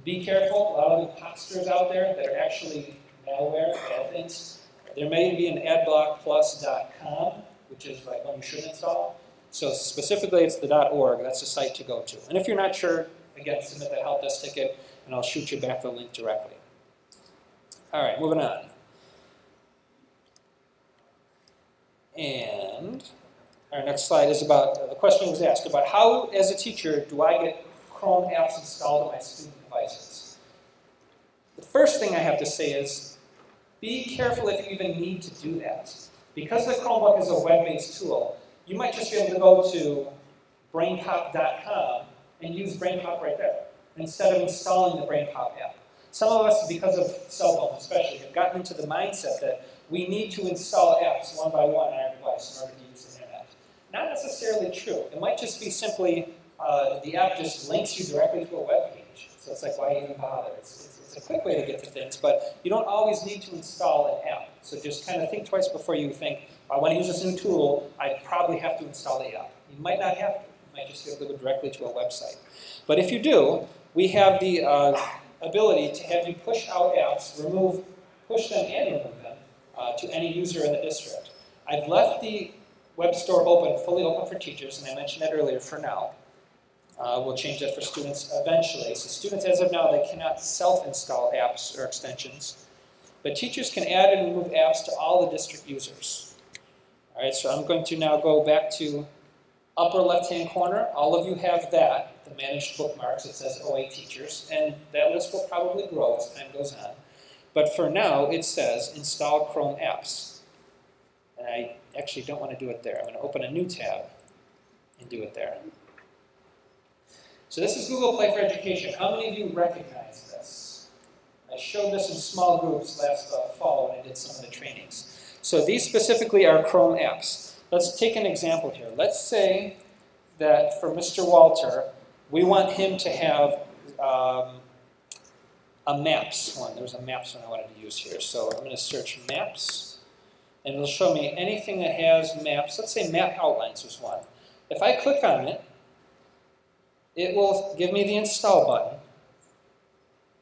Be careful. A lot of imposters out there that are actually malware, bad things. There may be an adblockplus.com, which is like one you should install. So specifically, it's the .org. That's the site to go to. And if you're not sure, again, submit that help desk ticket, and I'll shoot you back the link directly. All right, moving on. And our next slide is about, the question was asked about how, as a teacher, do I get Chrome apps installed on my student devices? The first thing I have to say is, be careful if you even need to do that. Because the Chromebook is a web-based tool, you might just be able to go to brainpop.com and use BrainPop right there, instead of installing the BrainPop app. Some of us, because of cell phones especially, have gotten into the mindset that we need to install apps one by one on our device in order to use the internet. Not necessarily true. It might just be simply the app just links you directly to a web page. So it's like, why even bother? It's a quick way to get to things, but you don't always need to install an app. So just kind of think twice before you think, I want to use this new tool, I probably have to install the app. You might not have to. You might just be able to go directly to a website. But if you do, we have the ability to have you push out apps, push them and remove them to any user in the district. I've left the web store open, fully open for teachers, and I mentioned that earlier for now. We'll change that for students eventually. So students, as of now, they cannot self-install apps or extensions. But teachers can add and remove apps to all the district users. All right, so I'm going to now go back to upper left-hand corner. All of you have that, the managed bookmarks. It says OA teachers, and that list will probably grow as time goes on. But for now, it says install Chrome apps. And I actually don't want to do it there. I'm going to open a new tab and do it there. So this is Google Play for Education. How many of you recognize this? I showed this in small groups last fall when I did some of the trainings. So these specifically are Chrome apps. Let's take an example here. Let's say that for Mr. Walter, we want him to have a Maps one. There's a Maps one I wanted to use here. So I'm going to search Maps. and it'll show me anything that has maps. Let's say map outlines was one. If I click on it, it will give me the install button.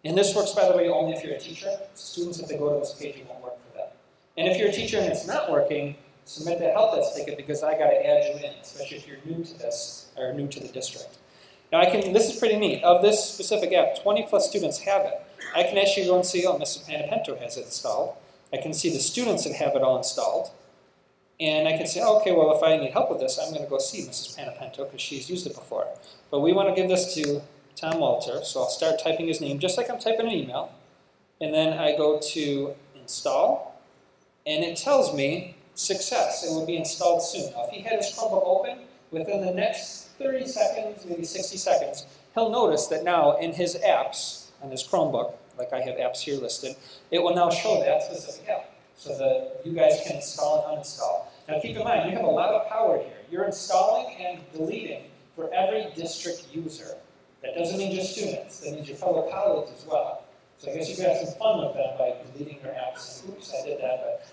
And this works, by the way, only if you're a teacher. Students, if they go to this page, it won't work for them. And if you're a teacher and it's not working, submit that help desk ticket because I got to add you in, especially if you're new to this or new to the district. Now, this is pretty neat. Of this specific app, 20 plus students have it. I can actually go and see, oh, Mrs. Panapento has it installed. I can see the students that have it all installed. And I can say, oh, okay, well, if I need help with this, I'm going to go see Mrs. Panapento because she's used it before. But we want to give this to Tom Walter, so I'll start typing his name just like I'm typing an email. And then I go to install, and it tells me success. It will be installed soon. Now, if he had his Chromebook open, within the next 30 seconds, maybe 60 seconds, he'll notice that now in his apps, on his Chromebook, like I have apps here listed, it will now show that specific app so that you guys can install and uninstall. Now keep in mind, you have a lot of power here. You're installing and deleting for every district user. That doesn't mean just students, that means your fellow colleagues as well. So I guess you could have some fun with them by deleting your apps. Oops, I did that, but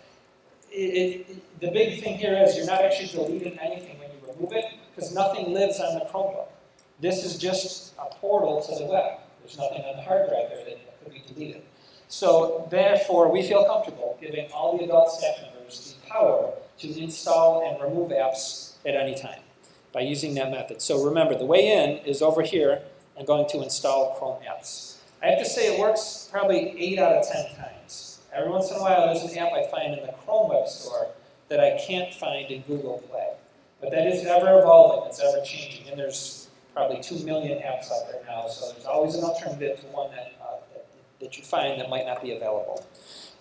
the big thing here is you're not actually deleting anything when you remove it, because nothing lives on the Chromebook. This is just a portal to the web. There's nothing on the hard drive there that could be deleted. So therefore, we feel comfortable giving all the adult staff members the power to install and remove apps at any time by using that method. So remember, the way in is over here and going to install Chrome apps. I have to say it works probably 8 out of 10 times. Every once in a while, there's an app I find in the Chrome Web Store that I can't find in Google Play. But that is ever evolving, it's ever changing, and there's probably 2 million apps out there now, so there's always an alternative to one that you find that might not be available.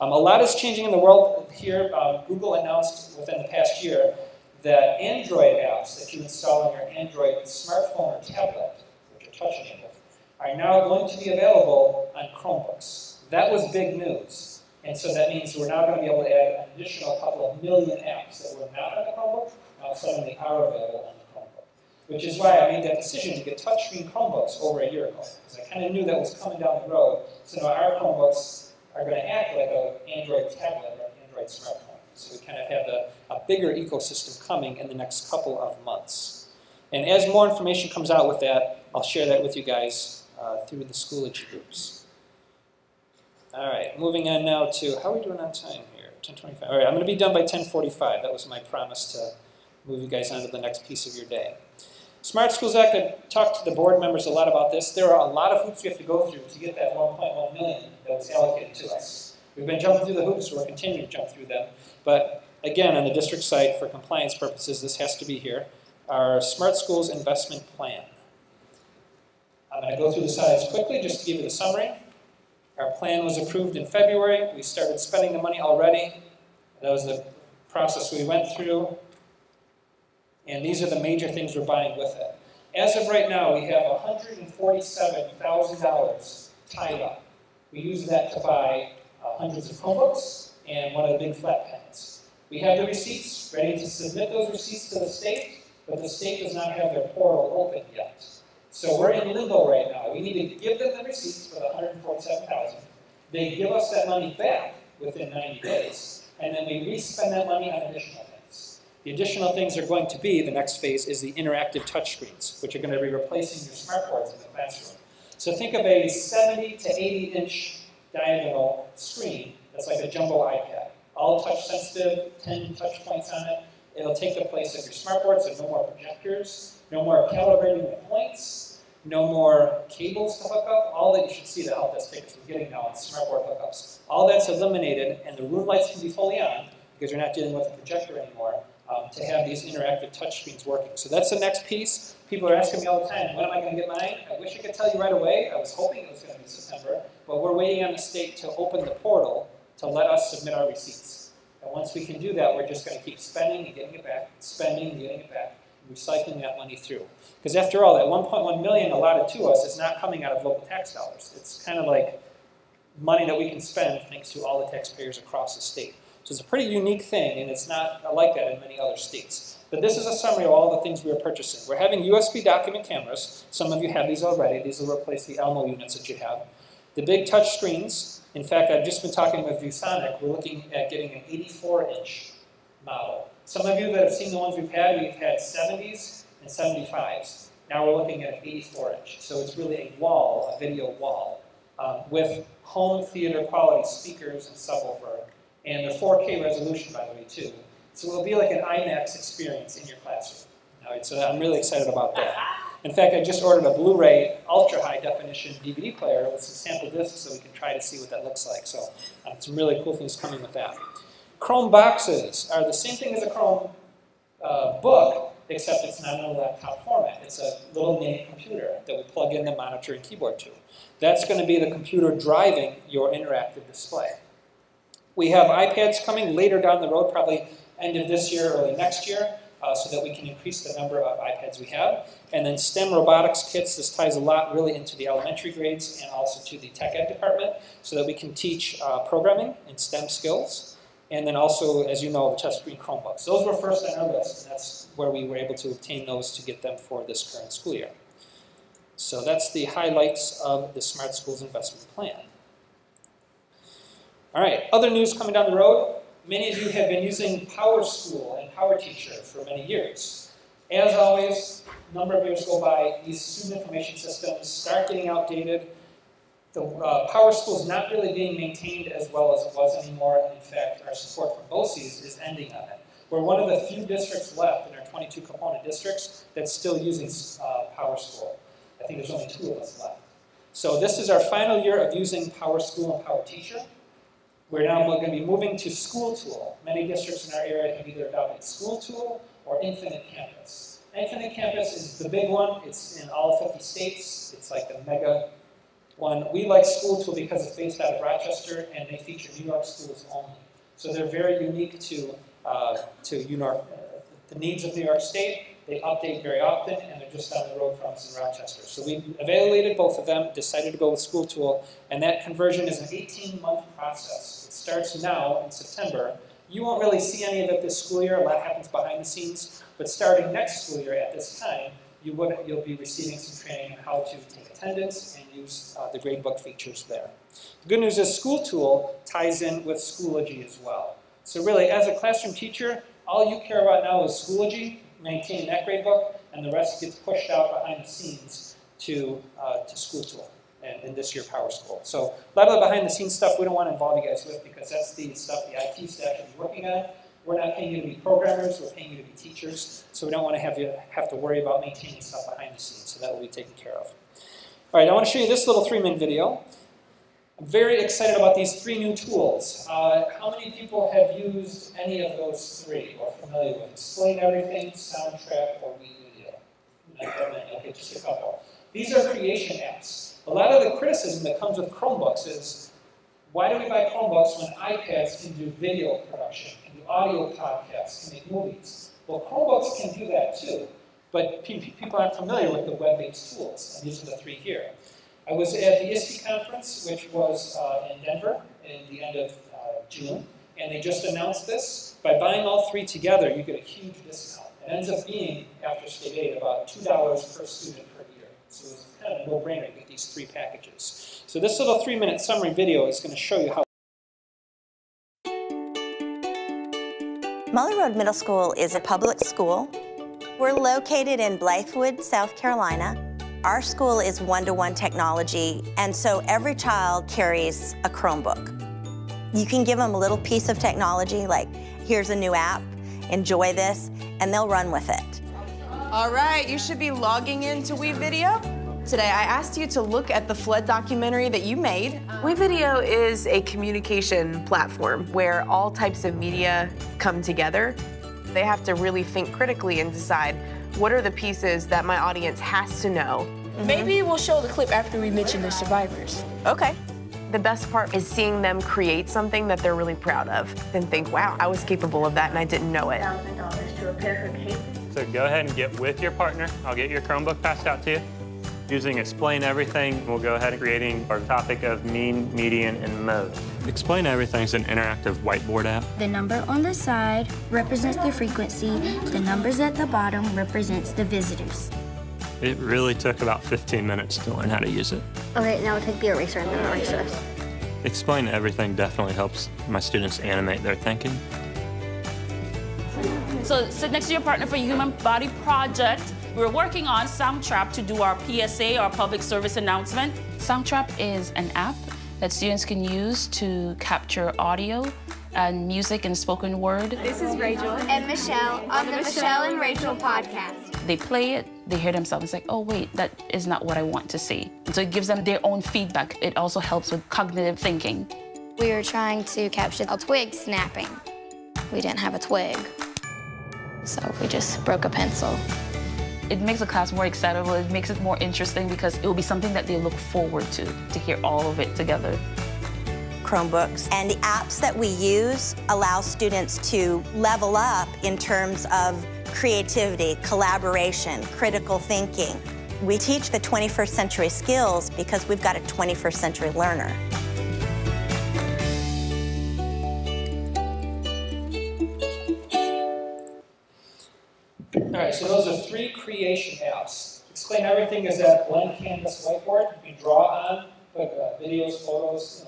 A lot is changing in the world here. Google announced within the past year that Android apps that you install on your Android smartphone or tablet, which are touch-enabled, are now going to be available on Chromebooks. That was big news. And so that means we're now going to be able to add an additional couple of million apps that were not on the Chromebook, now suddenly are available on the Chromebook. Which is why I made that decision to get touchscreen Chromebooks over a year ago, because I kind of knew that was coming down the road. So now our Chromebooks are going to act like an Android tablet or an Android smartphone. So we kind of have a bigger ecosystem coming in the next couple of months. And as more information comes out with that, I'll share that with you guys through the Schoology groups. All right, moving on now to, how are we doing on time here? 10:25. All right, I'm going to be done by 10:45. That was my promise to move you guys on to the next piece of your day. Smart Schools Act, I've talked to the board members a lot about this. There are a lot of hoops we have to go through to get that 1.1 million that was allocated to us. We've been jumping through the hoops, we're continuing to jump through them. But again, on the district site, for compliance purposes, this has to be here. Our Smart Schools Investment Plan. I'm going to go through the slides quickly just to give you the summary. Our plan was approved in February. We started spending the money already. That was the process we went through. And these are the major things we're buying with it. As of right now, we have $147,000 tied up. We use that to buy hundreds of Chromebooks and one of the big flat pens. We have the receipts ready to submit those receipts to the state, but the state does not have their portal open yet. So we're in limbo right now. We need to give them the receipts for the $147,000. They give us that money back within 90 days, and then we re-spend that money on additional things. The additional things are going to be, the next phase is the interactive touchscreens, which are going to be replacing your smartboards in the classroom. So think of a 70 to 80-inch diagonal screen that's like a jumbo iPad. All touch sensitive, 10 touch points on it. It'll take the place of your smartboard, so no more projectors, no more calibrating the points, no more cables to hook up. All that you should see the help desk tickets we're getting now on smartboard hookups. All that's eliminated, and the room lights can be fully on because you're not dealing with a projector anymore to have these interactive touchscreens working. So that's the next piece. People are asking me all the time, when am I going to get mine? I wish I could tell you right away. I was hoping it was going to be September, but we're waiting on the state to open the portal to let us submit our receipts. And once we can do that, we're just going to keep spending and getting it back, spending and getting it back, recycling that money through. Because after all, that 1.1 million allotted to us is not coming out of local tax dollars. It's kind of like money that we can spend thanks to all the taxpayers across the state. So it's a pretty unique thing, and it's not like that in many other states. But this is a summary of all the things we are purchasing. We're having USB document cameras. Some of you have these already. These will replace the Elmo units that you have. The big touch screens. In fact, I've just been talking with ViewSonic. We're looking at getting an 84-inch model. Some of you that have seen the ones we've had 70s and 75s. Now we're looking at an 84-inch. So it's really a wall, a video wall, with home theater quality speakers and subwoofer, and a 4K resolution, by the way, too. So it'll be like an IMAX experience in your classroom. All right, so I'm really excited about that. In fact, I just ordered a Blu-ray ultra-high definition DVD player with some sample discs so we can try to see what that looks like. So some really cool things coming with that. Chrome boxes are the same thing as a Chrome book, except it's not in a laptop format. It's a little mini computer that we plug in the monitor and keyboard to. That's going to be the computer driving your interactive display. We have iPads coming later down the road, probably end of this year, early next year, so that we can increase the number of iPads we have. And then STEM robotics kits, this ties a lot really into the elementary grades and also to the tech ed department, so that we can teach programming and STEM skills. And then also, as you know, the touchscreen Chromebooks. Those were first on our list, and that's where we were able to obtain those to get them for this current school year. So that's the highlights of the Smart Schools Investment Plan. All right, other news coming down the road. Many of you have been using PowerSchool and PowerTeacher for many years. As always, a number of years go by, these student information systems start getting outdated. The PowerSchool is not really being maintained as well as it was anymore. In fact, our support for BOCES is ending on it. We're one of the few districts left in our 22 component districts that's still using PowerSchool. I think there's only 2 of us left. So this is our final year of using PowerSchool and PowerTeacher. We're now going to be moving to School Tool. Many districts in our area have either adopted School Tool or Infinite Campus. Infinite Campus is the big one. It's in all 50 states. It's like the mega one. We like School Tool because it's based out of Rochester and they feature New York schools only. So they're very unique to New York, the needs of New York State. They update very often, and they're just down the road from us in Rochester. So we evaluated both of them, decided to go with School Tool, and that conversion is an 18-month process. It starts now in September. You won't really see any of it this school year. A lot happens behind the scenes. But starting next school year at this time, you'll be receiving some training on how to take attendance and use the gradebook features there. The good news is School Tool ties in with Schoology as well. So really, as a classroom teacher, all you care about now is Schoology, maintaining that gradebook, and the rest gets pushed out behind the scenes to School Tool and this year PowerSchool. So a lot of the behind the scenes stuff we don't want to involve you guys with because that's the stuff the IT staff should be working on. We're not paying you to be programmers, we're paying you to be teachers, so we don't want to have to worry about maintaining stuff behind the scenes, so that will be taken care of. All right, I want to show you this little 3-minute video. I'm very excited about these 3 new tools. How many people have used any of those 3 or familiar with? Explain Everything, Soundtrack, or WeVideo? Not that many, okay, just a couple. These are creation apps. A lot of the criticism that comes with Chromebooks is, why do we buy Chromebooks when iPads can do video production, can do audio podcasts, can make movies? Well, Chromebooks can do that too, but people aren't familiar with the web-based tools, and these are the 3 here. I was at the ISTE conference, which was in Denver in the end of June, and they just announced this. By buying all 3 together, you get a huge discount. It ends up being, after state aid, about $2 per student per year. So it's kind of a no-brainer to get these 3 packages. So this little 3-minute summary video is going to show you how. Molly Road Middle School is a public school. We're located in Blythewood, South Carolina. Our school is one-to-one technology, and so every child carries a Chromebook. You can give them a little piece of technology, like, here's a new app, enjoy this, and they'll run with it. All right, you should be logging into WeVideo. Today, I asked you to look at the flood documentary that you made. WeVideo is a communication platform where all types of media come together. They have to really think critically and decide, what are the pieces that my audience has to know? Maybe we'll show the clip after we mention the survivors. Okay. The best part is seeing them create something that they're really proud of and think, wow, I was capable of that and I didn't know it. $1,000 to repair her case. So go ahead and get with your partner. I'll get your Chromebook passed out to you. Using Explain Everything, we'll go ahead and creating our topic of mean, median, and mode. Explain Everything is an interactive whiteboard app. The number on the side represents the frequency. The numbers at the bottom represents the visitors. It really took about 15 minutes to learn how to use it. Okay, now we'll take the eraser and then erase us. Explain Everything definitely helps my students animate their thinking. So sit next to your partner for Human Body Project. We're working on Soundtrap to do our PSA, our public service announcement. Soundtrap is an app that students can use to capture audio and music and spoken word. This is Rachel and Michelle on the Michelle and Rachel podcast. They play it, they hear themselves, it's like, oh wait, that is not what I want to see. And so it gives them their own feedback. It also helps with cognitive thinking. We were trying to capture a twig snapping. We didn't have a twig, so we just broke a pencil. It makes the class more excitable, it makes it more interesting because it will be something that they look forward to hear all of it together. Chromebooks and the apps that we use allow students to level up in terms of creativity, collaboration, critical thinking. We teach the 21st century skills because we've got a 21st century learner. All right, so those are 3 creation apps. Explain Everything is that blank canvas whiteboard. You can draw on, put videos, photos.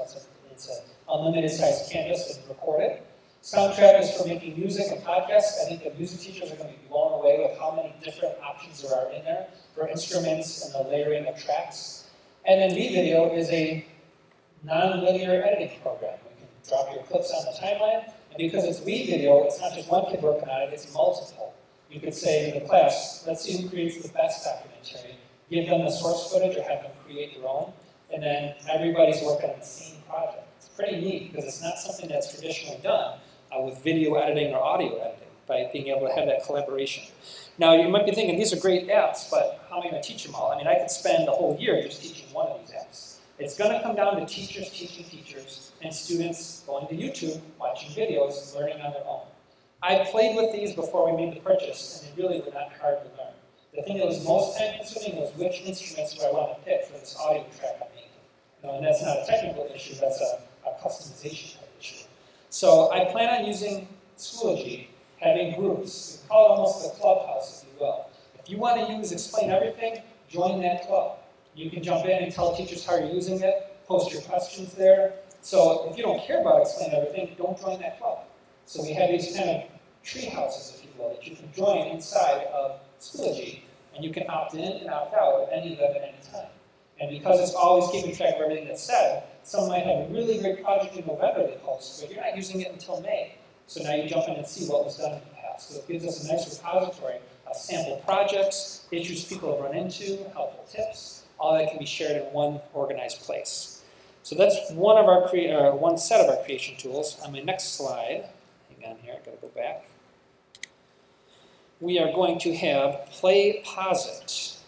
It's an unlimited size canvas and record it. Soundtrap is for making music and podcasts. I think the music teachers are going to be blown away with how many different options there are in there for instruments and the layering of tracks. And then V-Video is a non-linear editing program. You can drop your clips on the timeline, and because it's V-Video, it's not just one kid working on it, it's multiple. You could say to the class, let's see who creates the best documentary, give them the source footage or have them create their own, and then everybody's working on the same project. It's pretty neat because it's not something that's traditionally done with video editing or audio editing, by being able to have that collaboration. Now, you might be thinking, these are great apps, but how am I going to teach them all? I mean, I could spend the whole year just teaching one of these apps. It's going to come down to teachers teaching teachers and students going to YouTube, watching videos, learning on their own. I played with these before we made the purchase, and they really were not hard to learn. The thing that was most time-consuming was which instruments do I want to pick for this audio track I'm making. And that's not a technical issue, that's a customization type issue. So I plan on using Schoology, having groups. We call it almost a clubhouse, if you will. If you want to use Explain Everything, join that club. You can jump in and tell teachers how you're using it, post your questions there. So if you don't care about Explain Everything, don't join that club. So we have these kind of tree houses, if you will, that you can join inside of Schoology, and you can opt in and opt out of any of them at any time. And because it's always keeping track of everything that's said, some might have a really great project in November they post, but you're not using it until May. So now you jump in and see what was done in the past. So it gives us a nice repository of sample projects, issues people have run into, helpful tips. All that can be shared in one organized place. So that's one of our one set of our creation tools. On my next slide, hang on here, I've got to go back. We are going to have Posit.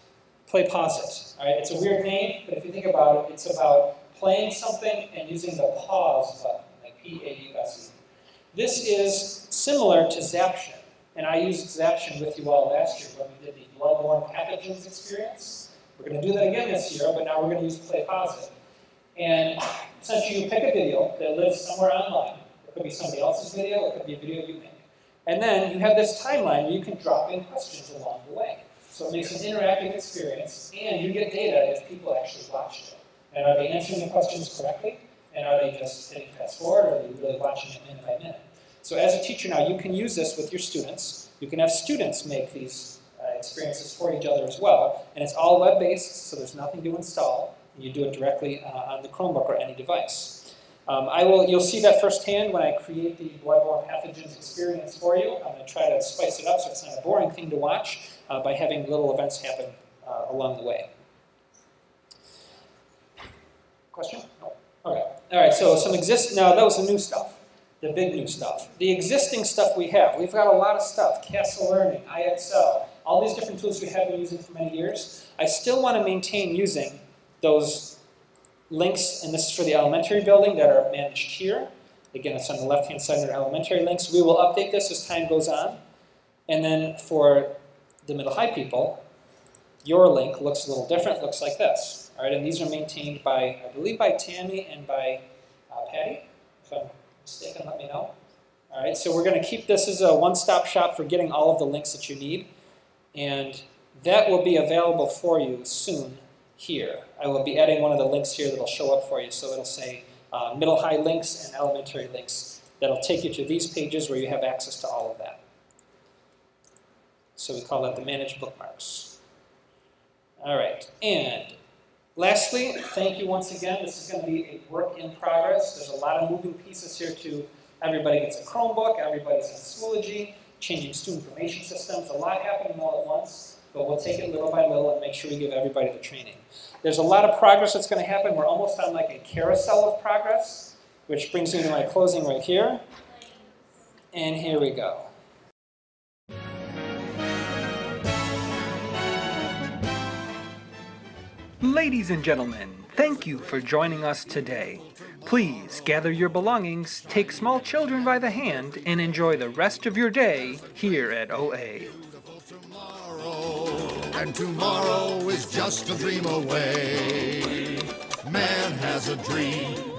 Posit. All right, it's a weird name, but if you think about it, it's about playing something and using the pause button, like P-A-U-S-E. This is similar to Zaption, and I used Zaption with you all last year when we did the bloodborne pathogens experience. We're going to do that again this year, but now we're going to use Posit. And essentially you pick a video that lives somewhere online. It could be somebody else's video, it could be a video you make. And then you have this timeline where you can drop in questions along the way. So it makes an interactive experience, and you get data if people actually watched it. And are they answering the questions correctly? And are they just hitting fast forward, or are they really watching it minute by minute? So as a teacher now, you can use this with your students. You can have students make these experiences for each other as well. And it's all web-based, so there's nothing to install. You do it directly on the Chromebook or any device. You'll see that firsthand when I create the bloodborne pathogens experience for you. I'm going to try to spice it up so it's not a boring thing to watch by having little events happen along the way. Question? No. Okay. All right, so now that was the new stuff, the big new stuff. The existing stuff we've got a lot of stuff, Castle Learning, iExcel, all these different tools we have been using for many years. I still want to maintain using those links, and this is for the elementary building, that are managed here. Again, it's on the left-hand side of the elementary links. We will update this as time goes on. And then for the middle high people, your link looks a little different, looks like this. All right, and these are maintained by, I believe, by Tammy and by Patty. If I'm mistaken, let me know. All right, so we're going to keep this as a one-stop shop for getting all of the links that you need. And that will be available for you soon here. I will be adding one of the links here that will show up for you. So it'll say middle high links and elementary links. That'll take you to these pages where you have access to all of that. So we call that the Manage Bookmarks. All right, and lastly, thank you once again. This is going to be a work in progress. There's a lot of moving pieces here too. Everybody gets a Chromebook, everybody's in Schoology, changing student information systems, a lot happening all at once, but we'll take it little by little and make sure we give everybody the training. There's a lot of progress that's going to happen. We're almost on like a carousel of progress, which brings me to my closing right here. And here we go. Ladies and gentlemen, thank you for joining us today. Please gather your belongings, take small children by the hand, and enjoy the rest of your day here at OA. And tomorrow is just a dream away. Man has a dream.